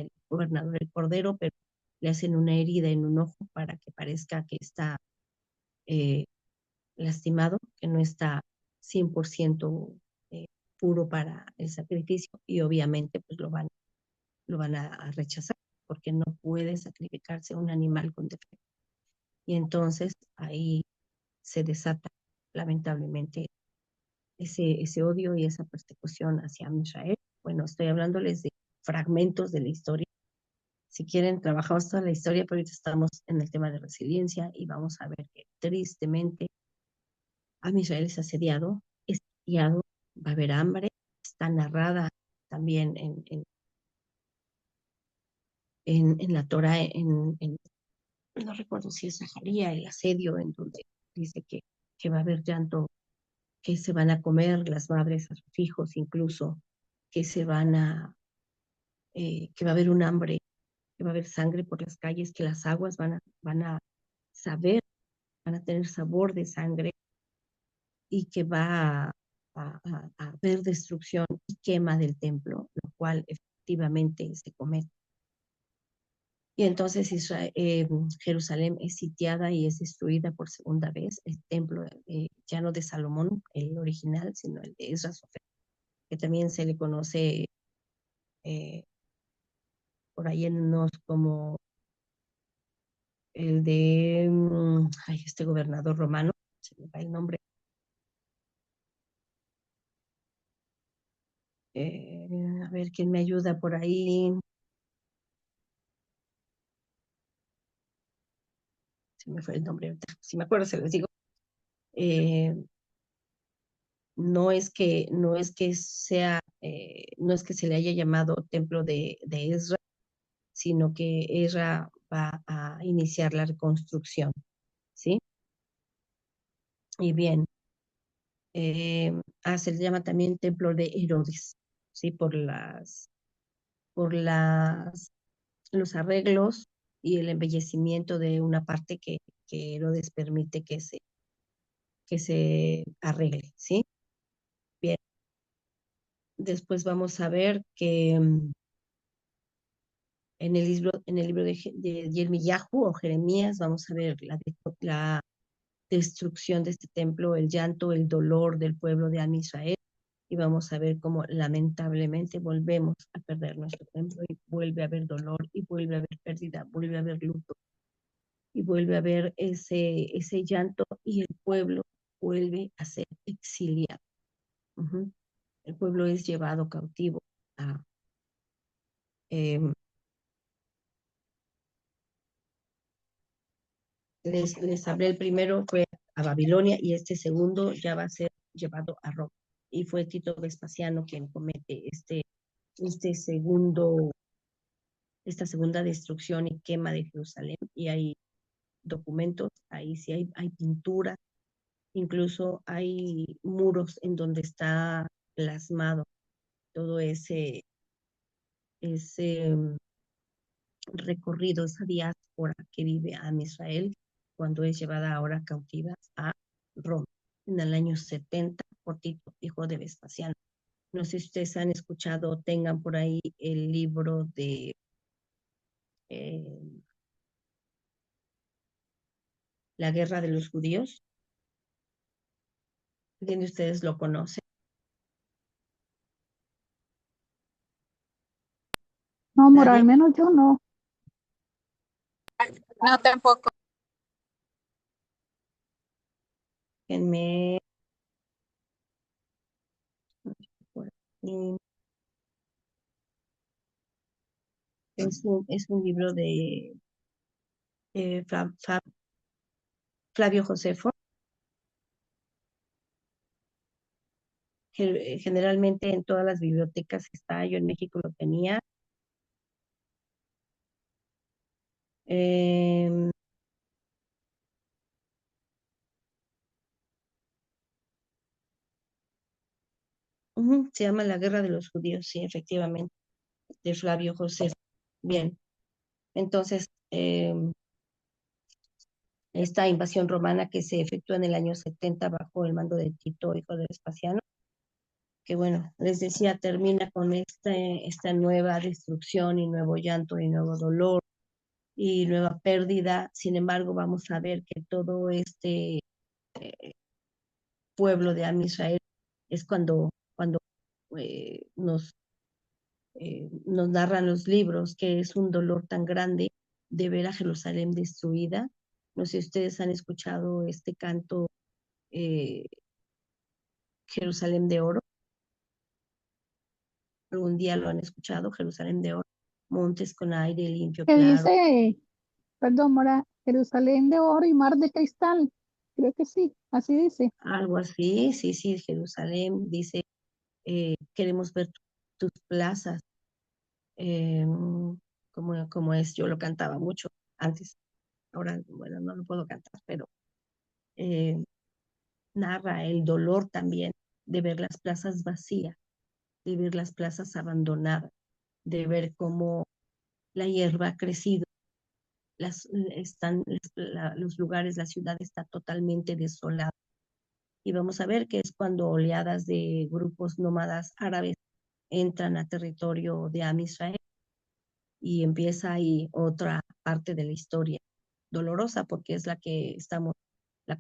el gobernador el cordero, pero le hacen una herida en un ojo para que parezca que está eh, lastimado, que no está 100% eh, puro para el sacrificio, y obviamente pues lo van a rechazar, porque no puede sacrificarse un animal con defecto. Y entonces ahí se desata lamentablemente ese odio y esa persecución hacia Israel. Bueno, estoy hablándoles de fragmentos de la historia. Si quieren, trabajamos toda la historia, pero ahorita estamos en el tema de resiliencia y vamos a ver que tristemente Israel es asediado, es saqueado, va a haber hambre, está narrada también en la Torah, no recuerdo si es Zaharía, el asedio, en donde dice que va a haber llanto, que se van a comer las madres a sus hijos, incluso que que va a haber un hambre, que va a haber sangre por las calles, que las aguas van a saber, van a tener sabor de sangre, y que va a haber destrucción y quema del templo, lo cual efectivamente se comete. Y entonces Jerusalén es sitiada y es destruida por segunda vez. El templo, ya no de Salomón, el original, sino el de Esdras, que también se le conoce eh, por ahí en unos como el de este gobernador romano, se me va el nombre. A ver quién me ayuda por ahí. Se me fue el nombre. Si me acuerdo, se los digo. Eh, no es que se le haya llamado templo de Ezra, sino que Ezra va a iniciar la reconstrucción, ¿sí? Y bien, se le llama también templo de Herodes, ¿sí? Por los arreglos y el embellecimiento de una parte que Herodes permite que se arregle, ¿sí? Bien, después vamos a ver que en el libro de Yirmiyahu o Jeremías, vamos a ver la destrucción de este templo, el llanto, el dolor del pueblo de Am Israel, y vamos a ver cómo lamentablemente volvemos a perder nuestro templo y vuelve a haber dolor y vuelve a haber pérdida, vuelve a haber luto y vuelve a haber ese llanto, y el pueblo vuelve a ser exiliado. Uh-huh. El pueblo es llevado cautivo a... Eh, les hablé, el primero fue a Babilonia y este segundo ya va a ser llevado a Roma. Y fue Tito Vespasiano quien comete esta segunda destrucción y quema de Jerusalén. Y hay documentos, ahí sí hay pintura, incluso hay muros en donde está plasmado todo ese recorrido, esa diáspora que vive a Israel cuando es llevada ahora cautiva a Roma en el año 70 por Tito, hijo de Vespasiano. No sé si ustedes han escuchado o tengan por ahí el libro de eh, La Guerra de los Judíos. ¿Quién de ustedes lo conoce? No, amor, ¿Nadie? al menos yo no. No, tampoco. Déjenme por aquí. Es un libro de Flavio Josefo, generalmente en todas las bibliotecas está, yo en México lo tenía. Em, se llama La Guerra de los Judíos, sí, efectivamente, de Flavio José. Bien, entonces, esta invasión romana que se efectúa en el año 70 bajo el mando de Tito, hijo de Vespasiano, que bueno, les decía, termina con esta nueva destrucción y nuevo llanto y nuevo dolor y nueva pérdida. Sin embargo, vamos a ver que todo este pueblo de Am Israel es cuando nos narran los libros que es un dolor tan grande de ver a Jerusalén destruida. No sé si ustedes han escuchado este canto, eh, Jerusalén de Oro. Algún día lo han escuchado, Jerusalén de Oro. Montes con aire limpio, Que claro. dice, perdón, Mora, Jerusalén de oro y mar de cristal. Creo que sí, así dice. Algo así, sí, sí, Jerusalén dice, queremos ver tus plazas, como es, yo lo cantaba mucho antes, ahora, bueno, no lo puedo cantar, pero eh, narra el dolor también de ver las plazas vacías, de ver las plazas abandonadas, de ver cómo la hierba ha crecido, los lugares, la ciudad está totalmente desolada. Y vamos a ver que es cuando oleadas de grupos nómadas árabes entran a territorio de Am Israel y empieza ahí otra parte de la historia dolorosa porque es la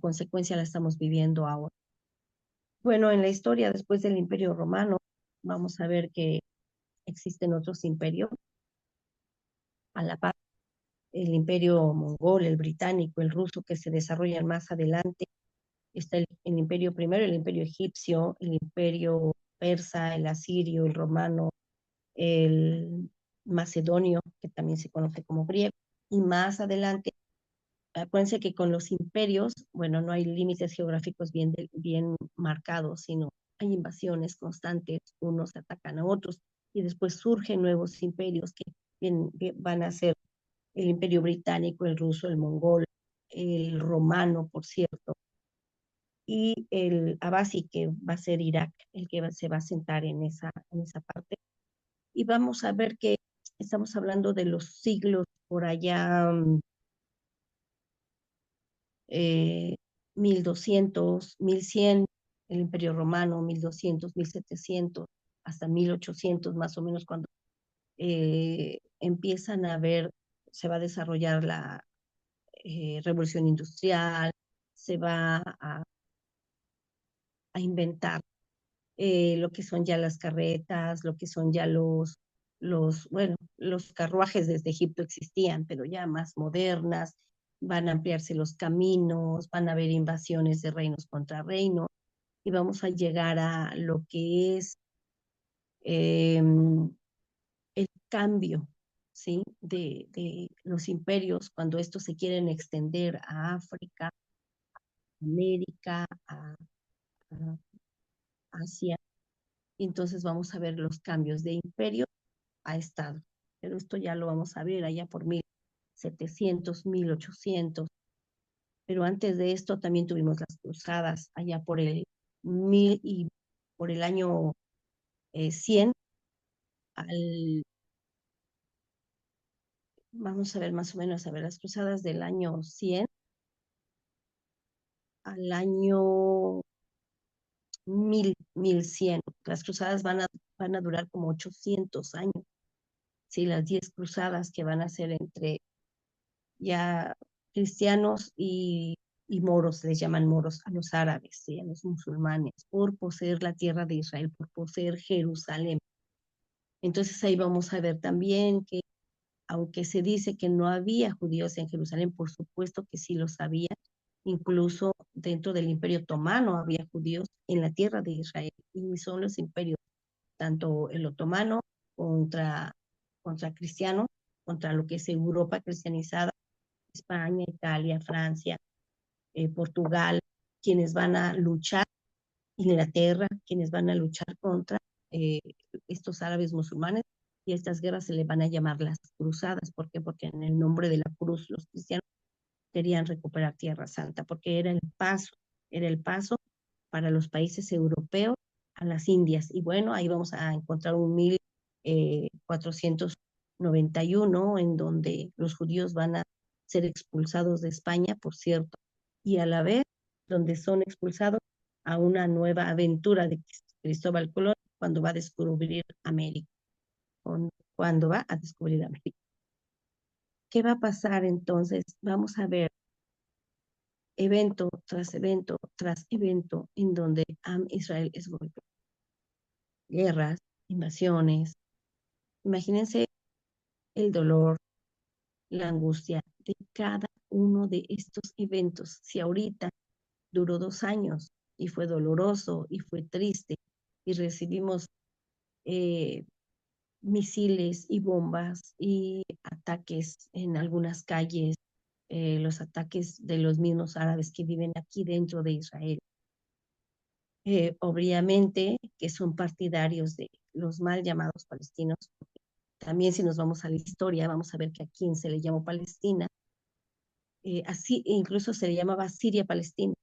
consecuencia la estamos viviendo ahora. Bueno, en la historia después del Imperio Romano, vamos a ver que existen otros imperios a la par, el Imperio Mongol, el británico, el ruso, que se desarrollan más adelante. Está el Imperio primero, el Imperio egipcio, el Imperio persa, el asirio, el romano, el macedonio, que también se conoce como griego, y más adelante, acuérdense que con los imperios, bueno, no hay límites geográficos bien marcados, sino hay invasiones constantes, unos atacan a otros, y después surgen nuevos imperios que van a ser el imperio británico, el ruso, el mongol, el romano, por cierto, y el abasi, que va a ser Irak, el que se va a sentar en esa parte. Y vamos a ver que estamos hablando de los siglos por allá, 1200, 1100, el Imperio Romano, 1200, 1700, hasta 1800 más o menos, cuando empiezan a ver, se va a desarrollar la revolución industrial, se va a inventar lo que son ya las carretas, lo que son ya bueno, los carruajes desde Egipto existían, pero ya más modernas, van a ampliarse los caminos, van a haber invasiones de reinos contra reinos, y vamos a llegar a lo que es eh, el cambio, ¿sí? De los imperios, cuando estos se quieren extender a África, América, a Asia. Entonces vamos a ver los cambios de imperio a estado. Pero esto ya lo vamos a ver allá por 1700, 1800. Pero antes de esto también tuvimos las cruzadas allá por el 1000 y por el año 100 al, vamos a ver más o menos, a ver, las cruzadas del año 100 al año 1100. Las cruzadas van a durar como 800 años. Sí, las 10 cruzadas que van a ser entre ya cristianos y moros, les llaman moros a los árabes, ¿sí? A los musulmanes, por poseer la tierra de Israel, por poseer Jerusalén. Entonces ahí vamos a ver también que, aunque se dice que no había judíos en Jerusalén, por supuesto que sí los había. Incluso dentro del Imperio Otomano había judíos en la tierra de Israel, y son los imperios, tanto el otomano contra cristianos, contra lo que es Europa cristianizada, España, Italia, Francia, Portugal, quienes van a luchar Inglaterra, quienes van a luchar contra eh, estos árabes musulmanes, y estas guerras se le van a llamar las cruzadas. ¿Por qué? Porque en el nombre de la cruz los cristianos querían recuperar Tierra Santa, porque era el paso para los países europeos a las Indias. Y bueno, ahí vamos a encontrar un 1491, en donde los judíos van a ser expulsados de España, por cierto, y a la vez donde son expulsados a una nueva aventura de Cristóbal Colón cuando va a descubrir América. Cuando va a descubrir América. ¿Qué va a pasar entonces? Vamos a ver evento tras evento tras evento en donde Israel es golpeado. Guerras, invasiones. Imagínense el dolor, la angustia de cada uno de estos eventos. Si ahorita duró 2 años y fue doloroso y fue triste y recibimos eh, misiles y bombas y ataques en algunas calles, los ataques de los mismos árabes que viven aquí dentro de Israel. Obviamente que son partidarios de los mal llamados palestinos. También si nos vamos a la historia, vamos a ver que a quien se le llamó Palestina, así incluso se le llamaba Siria-Palestina,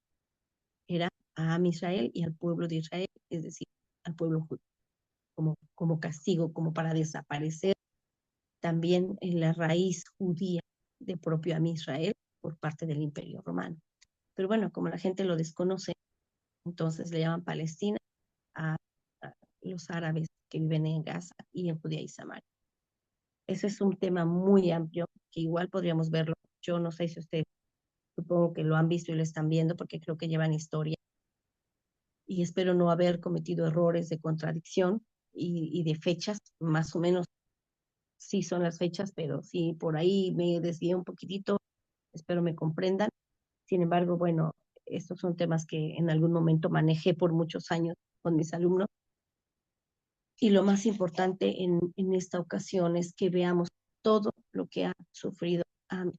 era a Israel y al pueblo de Israel, es decir, al pueblo judío, como castigo, como para desaparecer también en la raíz judía de propio Israel por parte del Imperio Romano. Pero bueno, como la gente lo desconoce, entonces le llaman Palestina a los árabes que viven en Gaza y en Judea y Samaria. Ese es un tema muy amplio que igual podríamos verlo. Yo no sé si ustedes, supongo que lo han visto y lo están viendo porque creo que llevan historia, y espero no haber cometido errores de contradicción y de fechas, más o menos sí son las fechas, pero sí por ahí me desvié un poquitito, espero me comprendan. Sin embargo, bueno, estos son temas que en algún momento manejé por muchos años con mis alumnos, y lo más importante en esta ocasión es que veamos todo lo que ha sufrido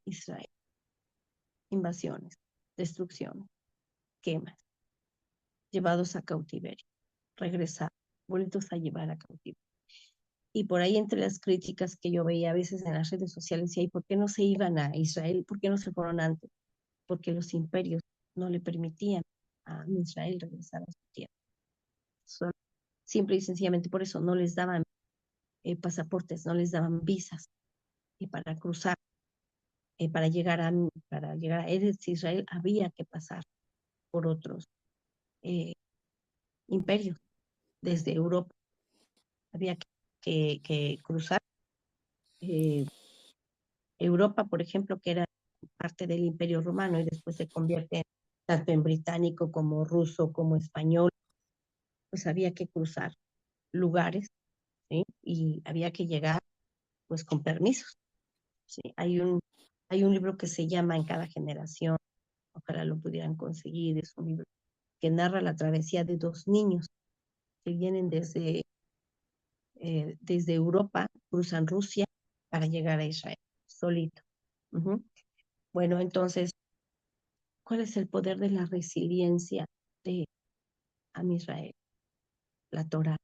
Israel: invasiones, destrucción, quemas, llevados a cautiverio, regresar, vueltos a llevar a cautiverio. Y por ahí, entre las críticas que yo veía a veces en las redes sociales, decía: ¿y por qué no se iban a Israel? ¿Por qué no se fueron antes? Porque los imperios no le permitían a Israel regresar a su tierra. Solo, simple y sencillamente por eso no les daban pasaportes, no les daban visas para cruzar, para llegar a Eretz Israel había que pasar por otros eh, imperios desde Europa. Había que cruzar eh, Europa, por ejemplo, que era parte del Imperio Romano y después se convierte tanto en británico como ruso como español. Pues había que cruzar lugares, ¿sí? Y había que llegar pues con permisos, ¿sí? Hay un libro que se llama En cada generación, ojalá lo pudieran conseguir. Es un libro que narra la travesía de 2 niños que vienen desde Europa, cruzan Rusia para llegar a Israel, solito. Uh-huh. Bueno, entonces, ¿cuál es el poder de la resiliencia de Israel? La Torah.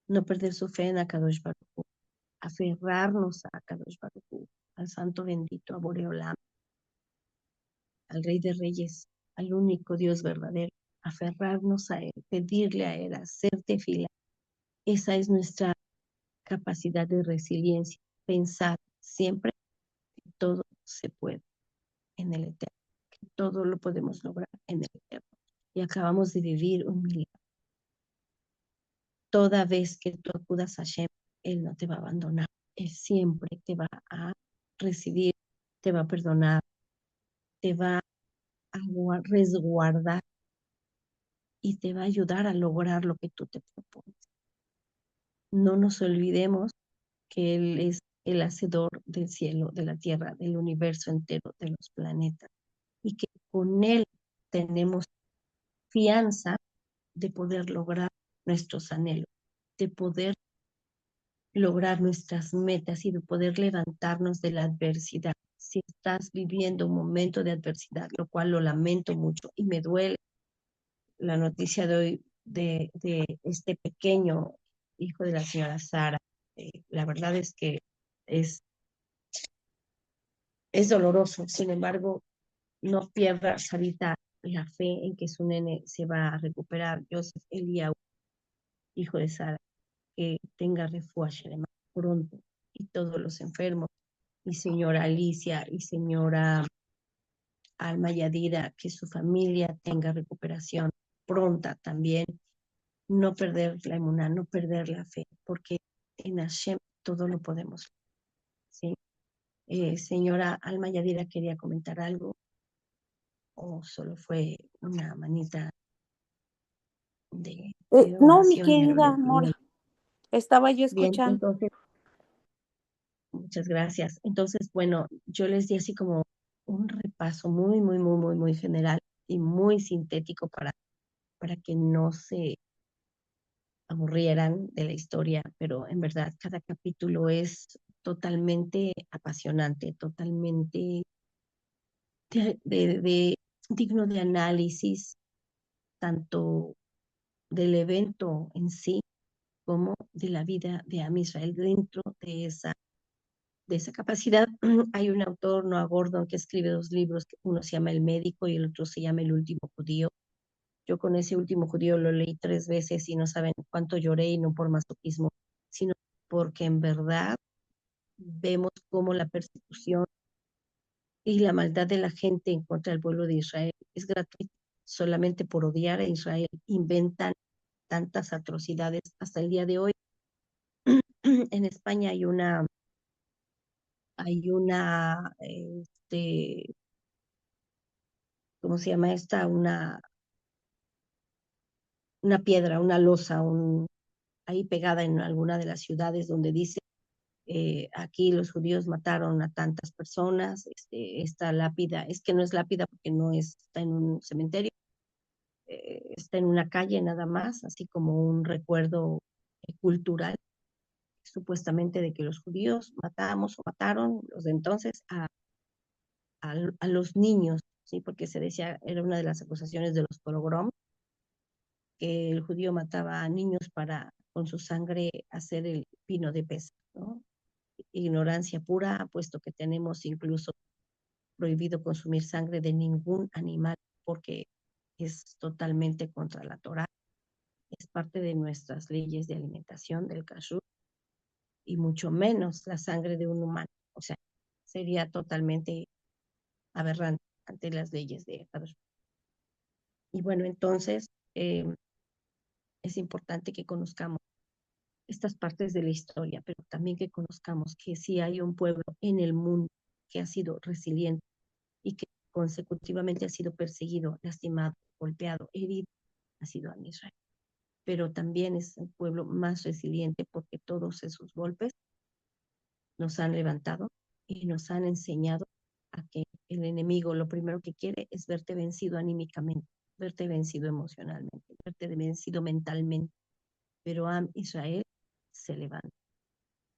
No perder su fe en Akadosh Baruj Hu, aferrarnos a Akadosh Baruj Hu, al Santo Bendito, a Boreolam, al Rey de Reyes, al único Dios verdadero, aferrarnos a Él, pedirle a Él, hacer tefila. Esa es nuestra capacidad de resiliencia, pensar siempre que todo se puede en el Eterno, que todo lo podemos lograr en el Eterno. Y acabamos de vivir un milagro. Toda vez que tú acudas a Hashem, Él no te va a abandonar. Él siempre te va a recibir, te va a perdonar, te va a resguardar y te va a ayudar a lograr lo que tú te propones. No nos olvidemos que Él es el hacedor del cielo, de la tierra, del universo entero, de los planetas, y que con Él tenemos fianza de poder lograr nuestros anhelos, de poder lograr nuestras metas y de poder levantarnos de la adversidad. Si estás viviendo un momento de adversidad, lo cual lo lamento mucho y me duele, la noticia de hoy de este pequeño hijo de la señora Sara. La verdad es que es, es doloroso. Sin embargo, no pierda, Sarita, la fe en que su nene se va a recuperar. Joseph Eliyahu, hijo de Sara, que tenga refugio además pronto. Y todos los enfermos, y señora Alicia, y señora Alma Yadira, que su familia tenga recuperación pronta también. No perder la emuná, no perder la fe, porque en Hashem todo lo podemos. ¿Sí? Señora Alma Yadira, ¿quería comentar algo? ¿O solo fue una manita de No, mi oración? querida Mora, estaba yo Bien, escuchando. entonces, muchas gracias. Entonces, bueno, yo les di así como un repaso muy, muy, muy, muy, muy general y muy sintético para que no se aburrieran de la historia, pero en verdad cada capítulo es totalmente apasionante, totalmente digno de análisis, tanto del evento en sí como de la vida de Am Israel dentro de esa capacidad. Hay un autor, Noah Gordon, que escribe 2 libros, uno se llama El médico y el otro se llama El último judío. Yo con ese último judío lo leí 3 veces y no saben cuánto lloré, y no por masoquismo, sino porque en verdad vemos cómo la persecución y la maldad de la gente en contra del pueblo de Israel es gratuita. Solamente por odiar a Israel inventan tantas atrocidades hasta el día de hoy. En España ¿cómo se llama esta? Una piedra, una losa, ahí pegada en alguna de las ciudades donde dice, aquí los judíos mataron a tantas personas. Esta lápida, es que no es lápida porque no está en un cementerio, está en una calle nada más, así como un recuerdo cultural, supuestamente, de que los judíos matamos o mataron los de entonces a los niños, ¿sí? Porque se decía, era una de las acusaciones de los pogrom, que el judío mataba a niños para con su sangre hacer el vino de Pesaj, ¿no? Ignorancia pura, puesto que tenemos incluso prohibido consumir sangre de ningún animal porque es totalmente contra la Torá, es parte de nuestras leyes de alimentación del kashrut, y mucho menos la sangre de un humano. O sea, sería totalmente aberrante ante las leyes de kashrut. Y bueno, entonces es importante que conozcamos estas partes de la historia, pero también que conozcamos que sí hay un pueblo en el mundo que ha sido resiliente y que consecutivamente ha sido perseguido, lastimado, golpeado, herido, ha sido en Israel. Pero también es el pueblo más resiliente porque todos esos golpes nos han levantado y nos han enseñado a que el enemigo lo primero que quiere es verte vencido anímicamente, verte vencido emocionalmente, verte vencido mentalmente. Pero Am Israel se levanta.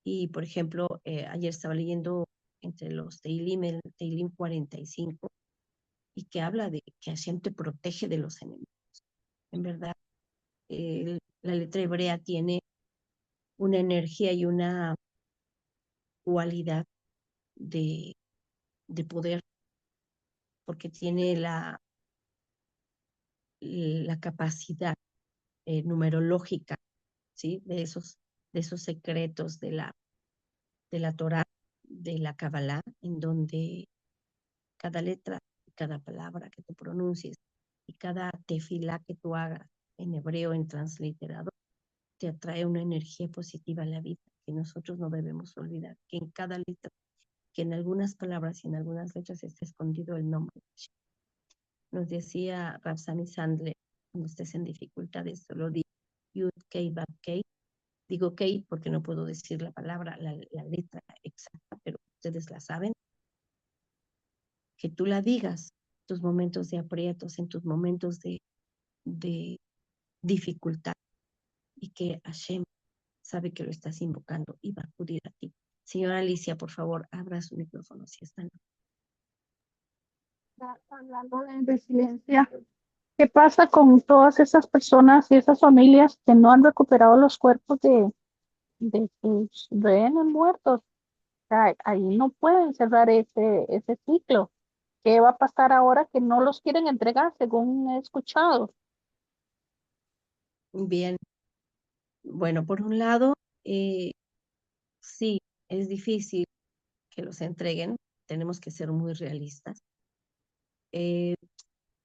Y, por ejemplo, ayer estaba leyendo entre los Teilim, el Teilim 45, y que habla de que Hashem te protege de los enemigos. En verdad, la letra hebrea tiene una energía y una cualidad de, de poder, porque tiene la capacidad numerológica, ¿sí? De esos secretos de la Torá, de la Kabbalah, en donde cada letra, cada palabra que tú pronuncies y cada tefilá que tú hagas en hebreo, en transliterado, te atrae una energía positiva a la vida, que nosotros no debemos olvidar, que en cada letra, que en algunas palabras y en algunas letras está escondido el nombre de Hashem. Nos decía Rapsami Sandler, cuando estés en dificultades, solo di Yud Kei Bab Kei. Digo Kei porque no puedo decir la palabra, la letra exacta, pero ustedes la saben. Que tú la digas en tus momentos de aprietos, en tus momentos de dificultad, y que Hashem sabe que lo estás invocando y va a acudir a ti. Señora Alicia, por favor, abra su micrófono si están. Hablando de resiliencia, ¿Qué pasa con todas esas personas y esas familias que no han recuperado los cuerpos de sus rehenes muertos? O sea, ahí no pueden cerrar ese ciclo. ¿Qué va a pasar ahora que no los quieren entregar, según he escuchado? Bien, bueno, por un lado, sí, es difícil que los entreguen, tenemos que ser muy realistas. Eh,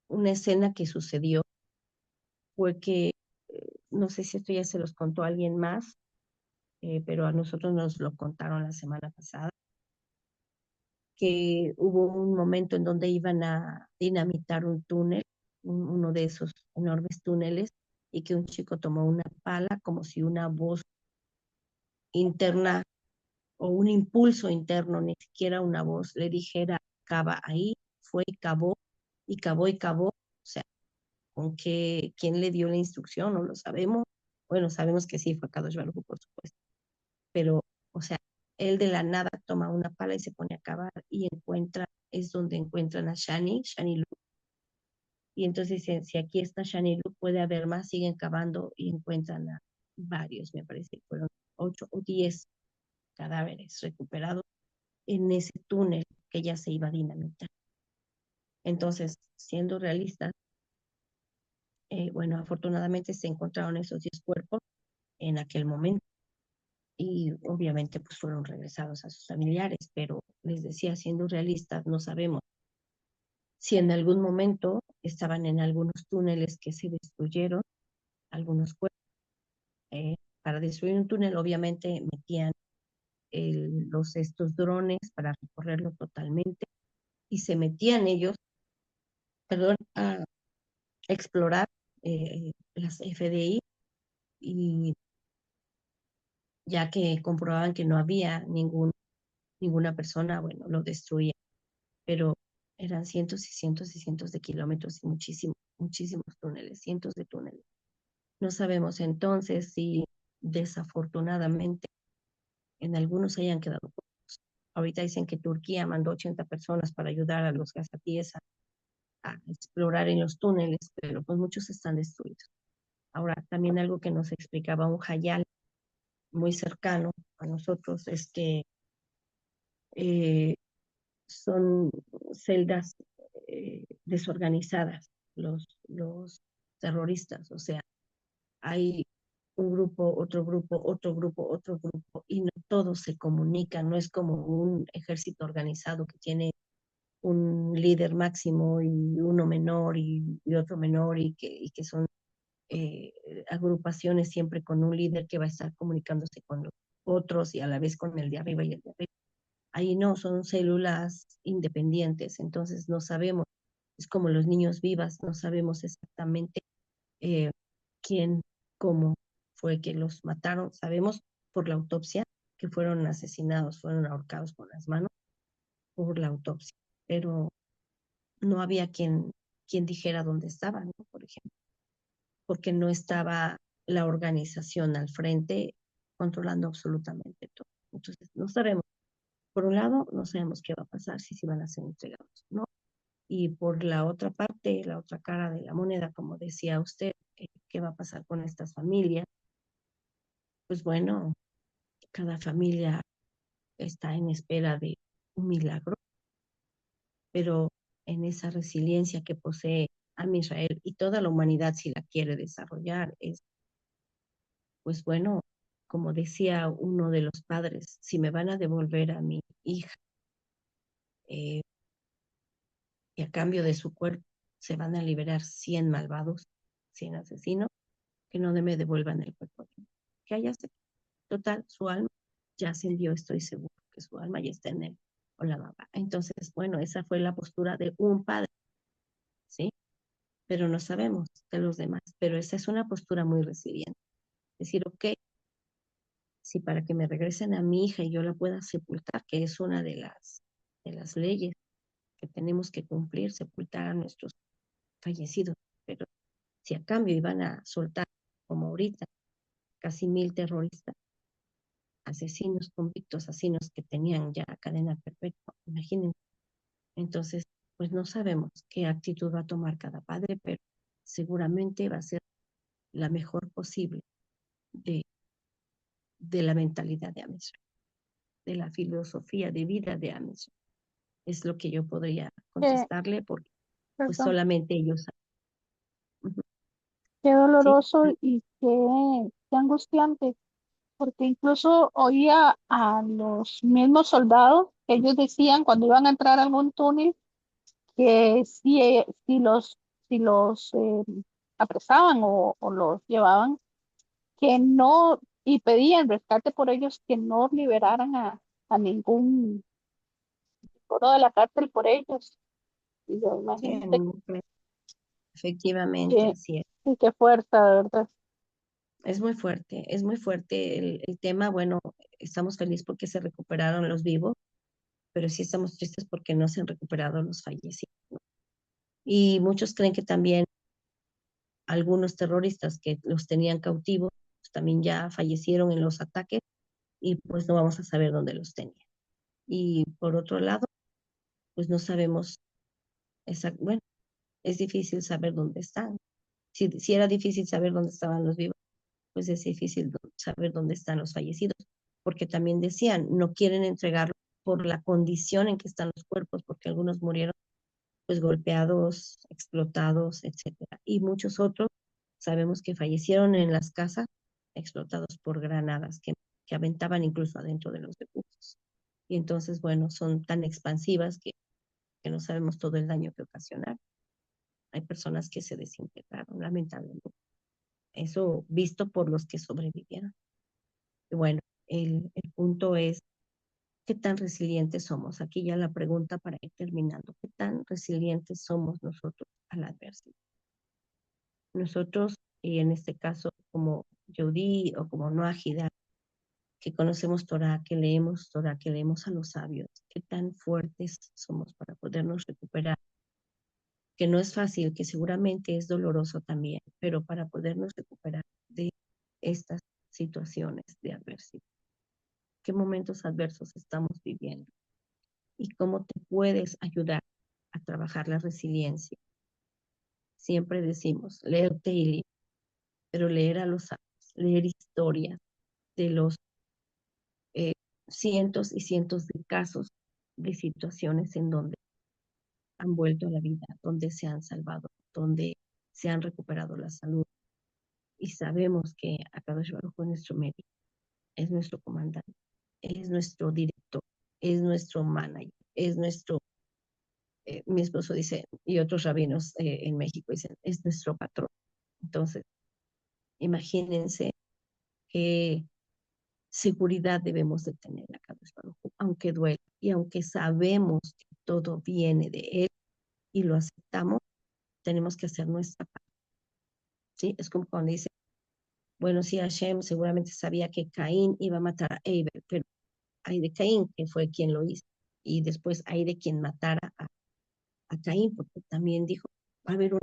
una escena que sucedió fue que, no sé si esto ya se los contó alguien más, pero a nosotros nos lo contaron la semana pasada, que hubo un momento en donde iban a dinamitar un túnel, uno de esos enormes túneles, y que un chico tomó una pala como si una voz interna o un impulso interno, ni siquiera una voz, le dijera, cava ahí, fue y cavó, y cavó y cavó. O sea, ¿con qué, quién le dio la instrucción? No lo sabemos. Bueno, sabemos que sí, fue Kadosh Baruj Hu, por supuesto, pero, o sea, él de la nada toma una pala y se pone a cavar y encuentra, es donde encuentran a Shani Lu, y entonces dicen, si aquí está Shani Lu, puede haber más, siguen cavando y encuentran a varios, me parece que fueron 8 o 10 cadáveres recuperados en ese túnel que ya se iba a dinamitar. Entonces, siendo realistas, bueno, afortunadamente se encontraron esos 10 cuerpos en aquel momento y obviamente pues fueron regresados a sus familiares, pero les decía, siendo realistas, no sabemos si en algún momento estaban en algunos túneles que se destruyeron, algunos cuerpos. Para destruir un túnel obviamente metían estos drones para recorrerlo totalmente y se metían ellos, perdón, a explorar las FDI, y ya que comprobaban que no había ninguna persona, bueno, lo destruían, pero eran cientos y cientos y cientos de kilómetros y muchísimos túneles, cientos de túneles. No sabemos entonces si desafortunadamente en algunos hayan quedado pocos. Ahorita dicen que Turquía mandó 80 personas para ayudar a los gazatíes a explorar en los túneles, pero pues muchos están destruidos. Ahora, también algo que nos explicaba un Hayal muy cercano a nosotros es que eh, son celdas desorganizadas, los terroristas, o sea, hay un grupo, otro grupo, otro grupo, otro grupo, y no todos se comunican, no es como un ejército organizado que tiene un líder máximo y uno menor y otro menor y que son eh, agrupaciones siempre con un líder que va a estar comunicándose con los otros y a la vez con el de arriba y el de arriba. Ahí no, son células independientes, entonces no sabemos, es como los niños vivas, no sabemos exactamente eh, quién, cómo fue que los mataron. Sabemos por la autopsia que fueron asesinados, fueron ahorcados con las manos por la autopsia, pero no había quien dijera dónde estaban, ¿no? Por ejemplo, porque no estaba la organización al frente controlando absolutamente todo. Entonces, no sabemos. Por un lado, no sabemos qué va a pasar, si se van a ser entregados o no. Y por la otra parte, la otra cara de la moneda, como decía usted, qué va a pasar con estas familias. Pues bueno, cada familia está en espera de un milagro, pero en esa resiliencia que posee a Israel y toda la humanidad, si la quiere desarrollar, es, pues bueno, como decía uno de los padres, si me van a devolver a mi hija eh, y a cambio de su cuerpo se van a liberar 100 malvados, 100 asesinos, que no me devuelvan el cuerpo. Que haya total, su alma ya ascendió, estoy seguro que su alma ya está en él o la baba. Entonces, bueno, esa fue la postura de un padre, ¿sí? Pero no sabemos de los demás, pero esa es una postura muy resiliente. Decir, ok, si para que me regresen a mi hija y yo la pueda sepultar, que es una de las leyes que tenemos que cumplir, sepultar a nuestros fallecidos, pero si a cambio iban a soltar, como ahorita, casi 1000 terroristas, asesinos convictos, asesinos que tenían ya cadena perpetua, imagínense. Entonces, pues no sabemos qué actitud va a tomar cada padre, pero seguramente va a ser la mejor posible de, de la mentalidad de Am Israel, de la filosofía de vida de Am Israel. Es lo que yo podría Qué, contestarle porque pues perdón, solamente ellos saben. Ujú. qué Sí, doloroso y qué angustiante, porque incluso oía a los mismos soldados, ellos decían cuando iban a entrar a algún túnel, que si los apresaban o los llevaban, que no, y pedían rescate por ellos, que no liberaran a ningún foro de la cárcel por ellos. Y yo sí, imagínate efectivamente, que, así es. y qué fuerza, de verdad. Es muy fuerte el tema. Bueno, estamos felices porque se recuperaron los vivos, pero sí estamos tristes porque no se han recuperado los fallecidos. Y muchos creen que también algunos terroristas que los tenían cautivos pues, también ya fallecieron en los ataques y pues no vamos a saber dónde los tenían. Y por otro lado, pues no sabemos bueno, es difícil saber dónde están. Si era difícil saber dónde estaban los vivos, pues es difícil saber dónde están los fallecidos, porque también decían, no quieren entregarlo por la condición en que están los cuerpos, porque algunos murieron pues golpeados, explotados, etcétera. Y muchos otros sabemos que fallecieron en las casas explotados por granadas que aventaban incluso adentro de los refugios. Y entonces, bueno, son tan expansivas que no sabemos todo el daño que ocasionaron. Hay personas que se desintegraron, lamentablemente. Eso visto por los que sobrevivieron. Y bueno, el punto es, ¿qué tan resilientes somos? Aquí ya la pregunta para ir terminando. ¿Qué tan resilientes somos nosotros a la adversidad? Nosotros, y en este caso como Yehudí o como Noahida, que conocemos Torah, que leemos a los sabios, ¿qué tan fuertes somos para podernos recuperar? Que no es fácil, que seguramente es doloroso también, pero para podernos recuperar de estas situaciones de adversidad. ¿Qué momentos adversos estamos viviendo? ¿Y cómo te puedes ayudar a trabajar la resiliencia? Siempre decimos, leer Tehillim, pero leer a los sabios, leer historias de los eh, cientos y cientos de casos de situaciones en donde han vuelto a la vida, donde se han salvado, donde se han recuperado la salud. Y sabemos que Akadosh Baruj Hu es nuestro médico, es nuestro comandante, es nuestro director, es nuestro manager, es nuestro, mi esposo dice, y otros rabinos en México dicen, es nuestro patrón. Entonces, imagínense qué seguridad debemos de tener a Kadosh Baruj Hu, aunque duele y aunque sabemos que todo viene de él y lo aceptamos, tenemos que hacer nuestra parte. ¿Sí? Es como cuando dice, bueno, sí, Hashem seguramente sabía que Caín iba a matar a Abel, pero hay de Caín, que fue quien lo hizo, y después hay de quien matara a Caín, porque también dijo, va a haber va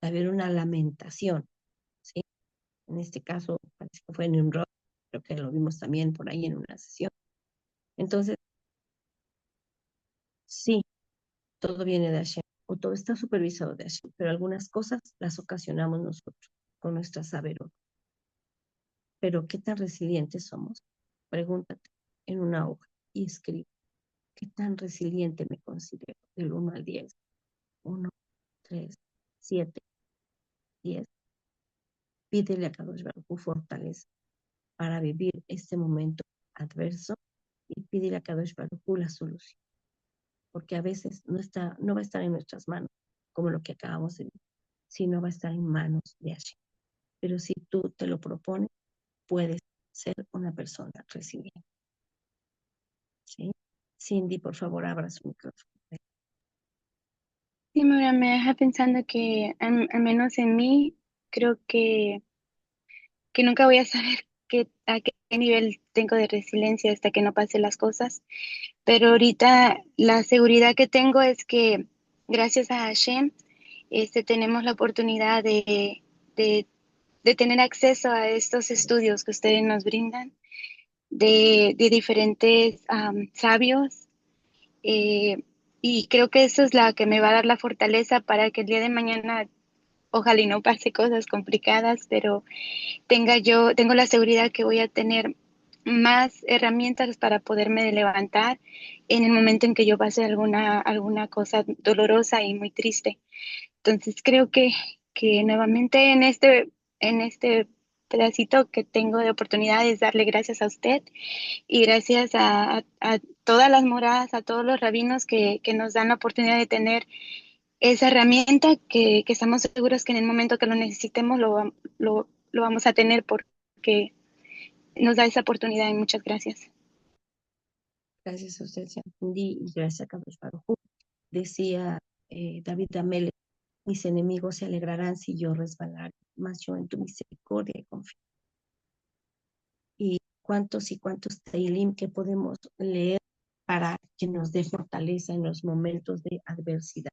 a haber una lamentación, ¿sí? En este caso, parece que fue Nimrod, creo que lo vimos también por ahí en una sesión. Entonces, sí, todo viene de Hashem, o todo está supervisado de Hashem, pero algunas cosas las ocasionamos nosotros con nuestra saberot. Pero ¿qué tan resilientes somos? Pregúntate en una hoja y escribe, ¿qué tan resiliente me considero? Del 1 al 10. 1, 3, 7, 10. Pídele a Kadosh Baruj Hu fortaleza para vivir este momento adverso y pídele a Kadosh Baruj Hu la solución. Porque a veces no va a estar en nuestras manos, como lo que acabamos de ver, sino va a estar en manos de Hashem. Pero si tú te lo propones, puedes ser una persona resiliente. ¿Sí? Cindy, por favor, abra su micrófono. Sí, me deja pensando que al menos en mí, creo que nunca voy a saber a qué nivel tengo de resiliencia hasta que no pase las cosas. Pero ahorita la seguridad que tengo es que gracias a Hashem tenemos la oportunidad de, de tener acceso a estos estudios que ustedes nos brindan, de diferentes sabios. eh, y creo que eso es la que me va a dar la fortaleza para que el día de mañana ojalá y no pase cosas complicadas, pero tengo la seguridad que voy a tener más herramientas para poderme levantar en el momento en que yo pase alguna cosa dolorosa y muy triste. Entonces creo que nuevamente en este pedacito que tengo de oportunidad es darle gracias a usted y gracias a todas las moradas, a todos los rabinos que nos dan la oportunidad de tener esa herramienta que estamos seguros que en el momento que lo necesitemos lo vamos a tener porque nos da esa oportunidad y muchas gracias. Gracias a usted, señor Cindy, y gracias a Carlos Baruj. Decía David Amélez, mis enemigos se alegrarán si yo resbalar, mas yo en tu misericordia confío. Y cuántos Teilim que podemos leer para que nos dé fortaleza en los momentos de adversidad.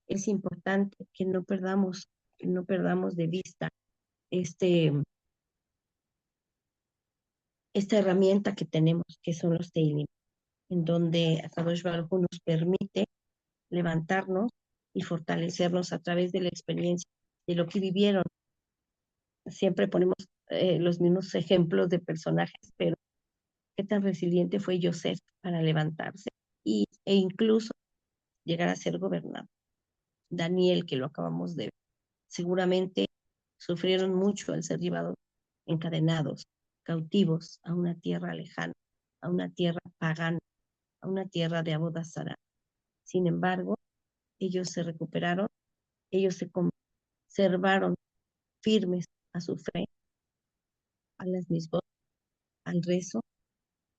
Es importante que no perdamos de vista esta herramienta que tenemos, que son los Teilim, en donde Akadosh Baruj Hu nos permite levantarnos y fortalecernos a través de la experiencia de lo que vivieron. Siempre ponemos los mismos ejemplos de personajes, pero qué tan resiliente fue Yosef para levantarse e incluso llegar a ser gobernador. Daniel, que lo acabamos de ver, seguramente sufrieron mucho al ser llevados encadenados, cautivos a una tierra lejana, a una tierra pagana, a una tierra de Avodah Zará. Sin embargo, ellos se recuperaron, ellos se conservaron firmes a su fe, a las misbot, al rezo,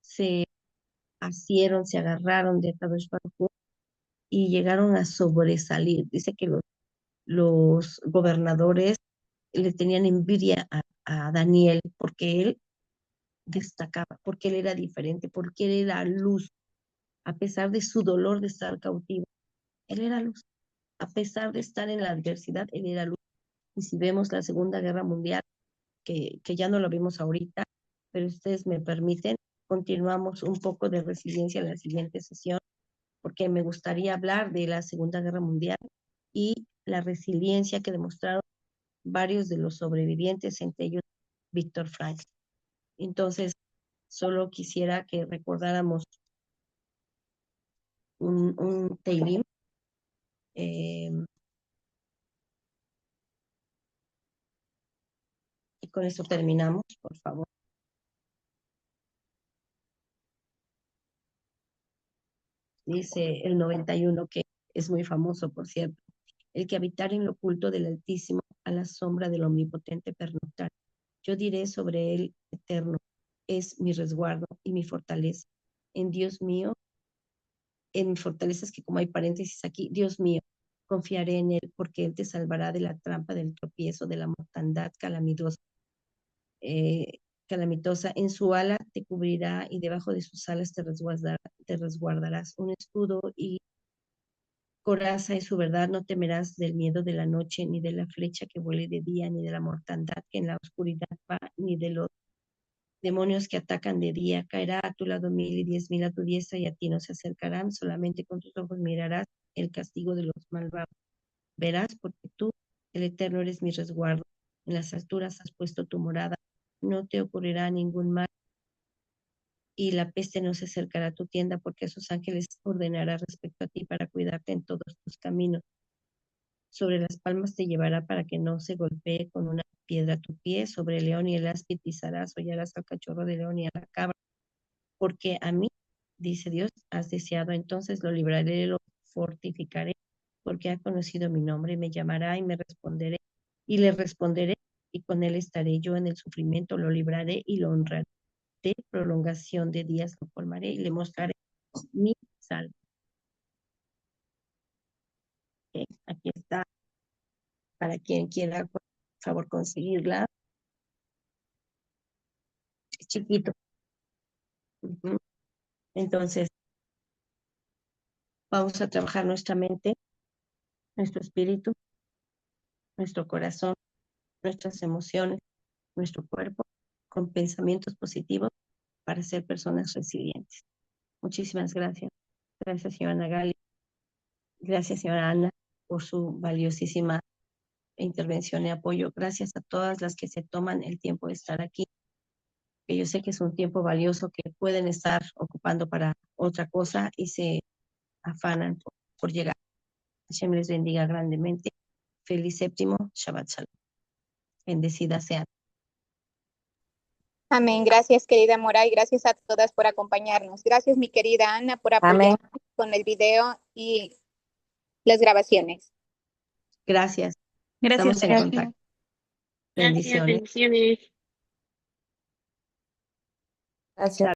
se asieron, se agarraron de Kadosh Baruj Hu y llegaron a sobresalir. Dice que los gobernadores le tenían envidia a Daniel porque él destacaba, porque él era diferente, porque él era luz, a pesar de su dolor de estar cautivo. Él era luz. A pesar de estar en la adversidad, él era luz. Y si vemos la Segunda Guerra Mundial, que ya no lo vimos ahorita, pero ustedes me permiten, continuamos un poco de resiliencia en la siguiente sesión, porque me gustaría hablar de la Segunda Guerra Mundial y la resiliencia que demostraron varios de los sobrevivientes, entre ellos Víctor Frank. Entonces, solo quisiera que recordáramos un Teilim. Y con eso terminamos, por favor. Dice el 91, que es muy famoso, por cierto. El que habitar en lo oculto del Altísimo, a la sombra del Omnipotente pernoctar. Yo diré sobre él eterno, es mi resguardo y mi fortaleza. En Dios mío, en mi fortaleza, es que como hay paréntesis aquí, Dios mío, confiaré en él, porque él te salvará de la trampa del tropiezo, de la mortandad calamitosa. En su ala te cubrirá y debajo de sus alas te resguardarás. Un escudo y coraza es su verdad. No temerás del miedo de la noche, ni de la flecha que vuele de día, ni de la mortandad que en la oscuridad va, ni de los demonios que atacan de día. Caerá a tu lado 1000 y 10,000 a tu diestra, y a ti no se acercarán. Solamente con tus ojos mirarás el castigo de los malvados. Verás, porque tú, el Eterno, eres mi resguardo. En las alturas has puesto tu morada. No te ocurrirá ningún mal, y la peste no se acercará a tu tienda, porque a sus ángeles ordenará respecto a ti para cuidarte en todos tus caminos. Sobre las palmas te llevará para que no se golpee con una piedra tu pie. Sobre el león y el áspid pisarás, hollarás al cachorro de león y a la cabra. Porque a mí, dice Dios, has deseado, entonces lo libraré, lo fortificaré, porque ha conocido mi nombre, y me llamará y me responderé, y le responderé, y con él estaré yo en el sufrimiento, lo libraré y lo honraré. De prolongación de días lo formaré y le mostraré mi salvación. Aquí está, para quien quiera, por favor, conseguirla. Es chiquito. Entonces, vamos a trabajar nuestra mente, nuestro espíritu, nuestro corazón, nuestras emociones, nuestro cuerpo, con pensamientos positivos para ser personas resilientes. Muchísimas gracias. Gracias, señora Nagali. Gracias, señora Ana, por su valiosísima intervención y apoyo. Gracias a todas las que se toman el tiempo de estar aquí, que yo sé que es un tiempo valioso que pueden estar ocupando para otra cosa y se afanan por llegar. Hashem les bendiga grandemente. Feliz séptimo Shabbat Shalom. Bendecidas sean. Amén. Gracias, querida Mora, y gracias a todas por acompañarnos. Gracias, mi querida Ana, por Amén. apoyarnos con el video y las grabaciones. Gracias. Gracias. Estamos en Gracias. contacto. Gracias, Bendiciones. bendiciones. Gracias.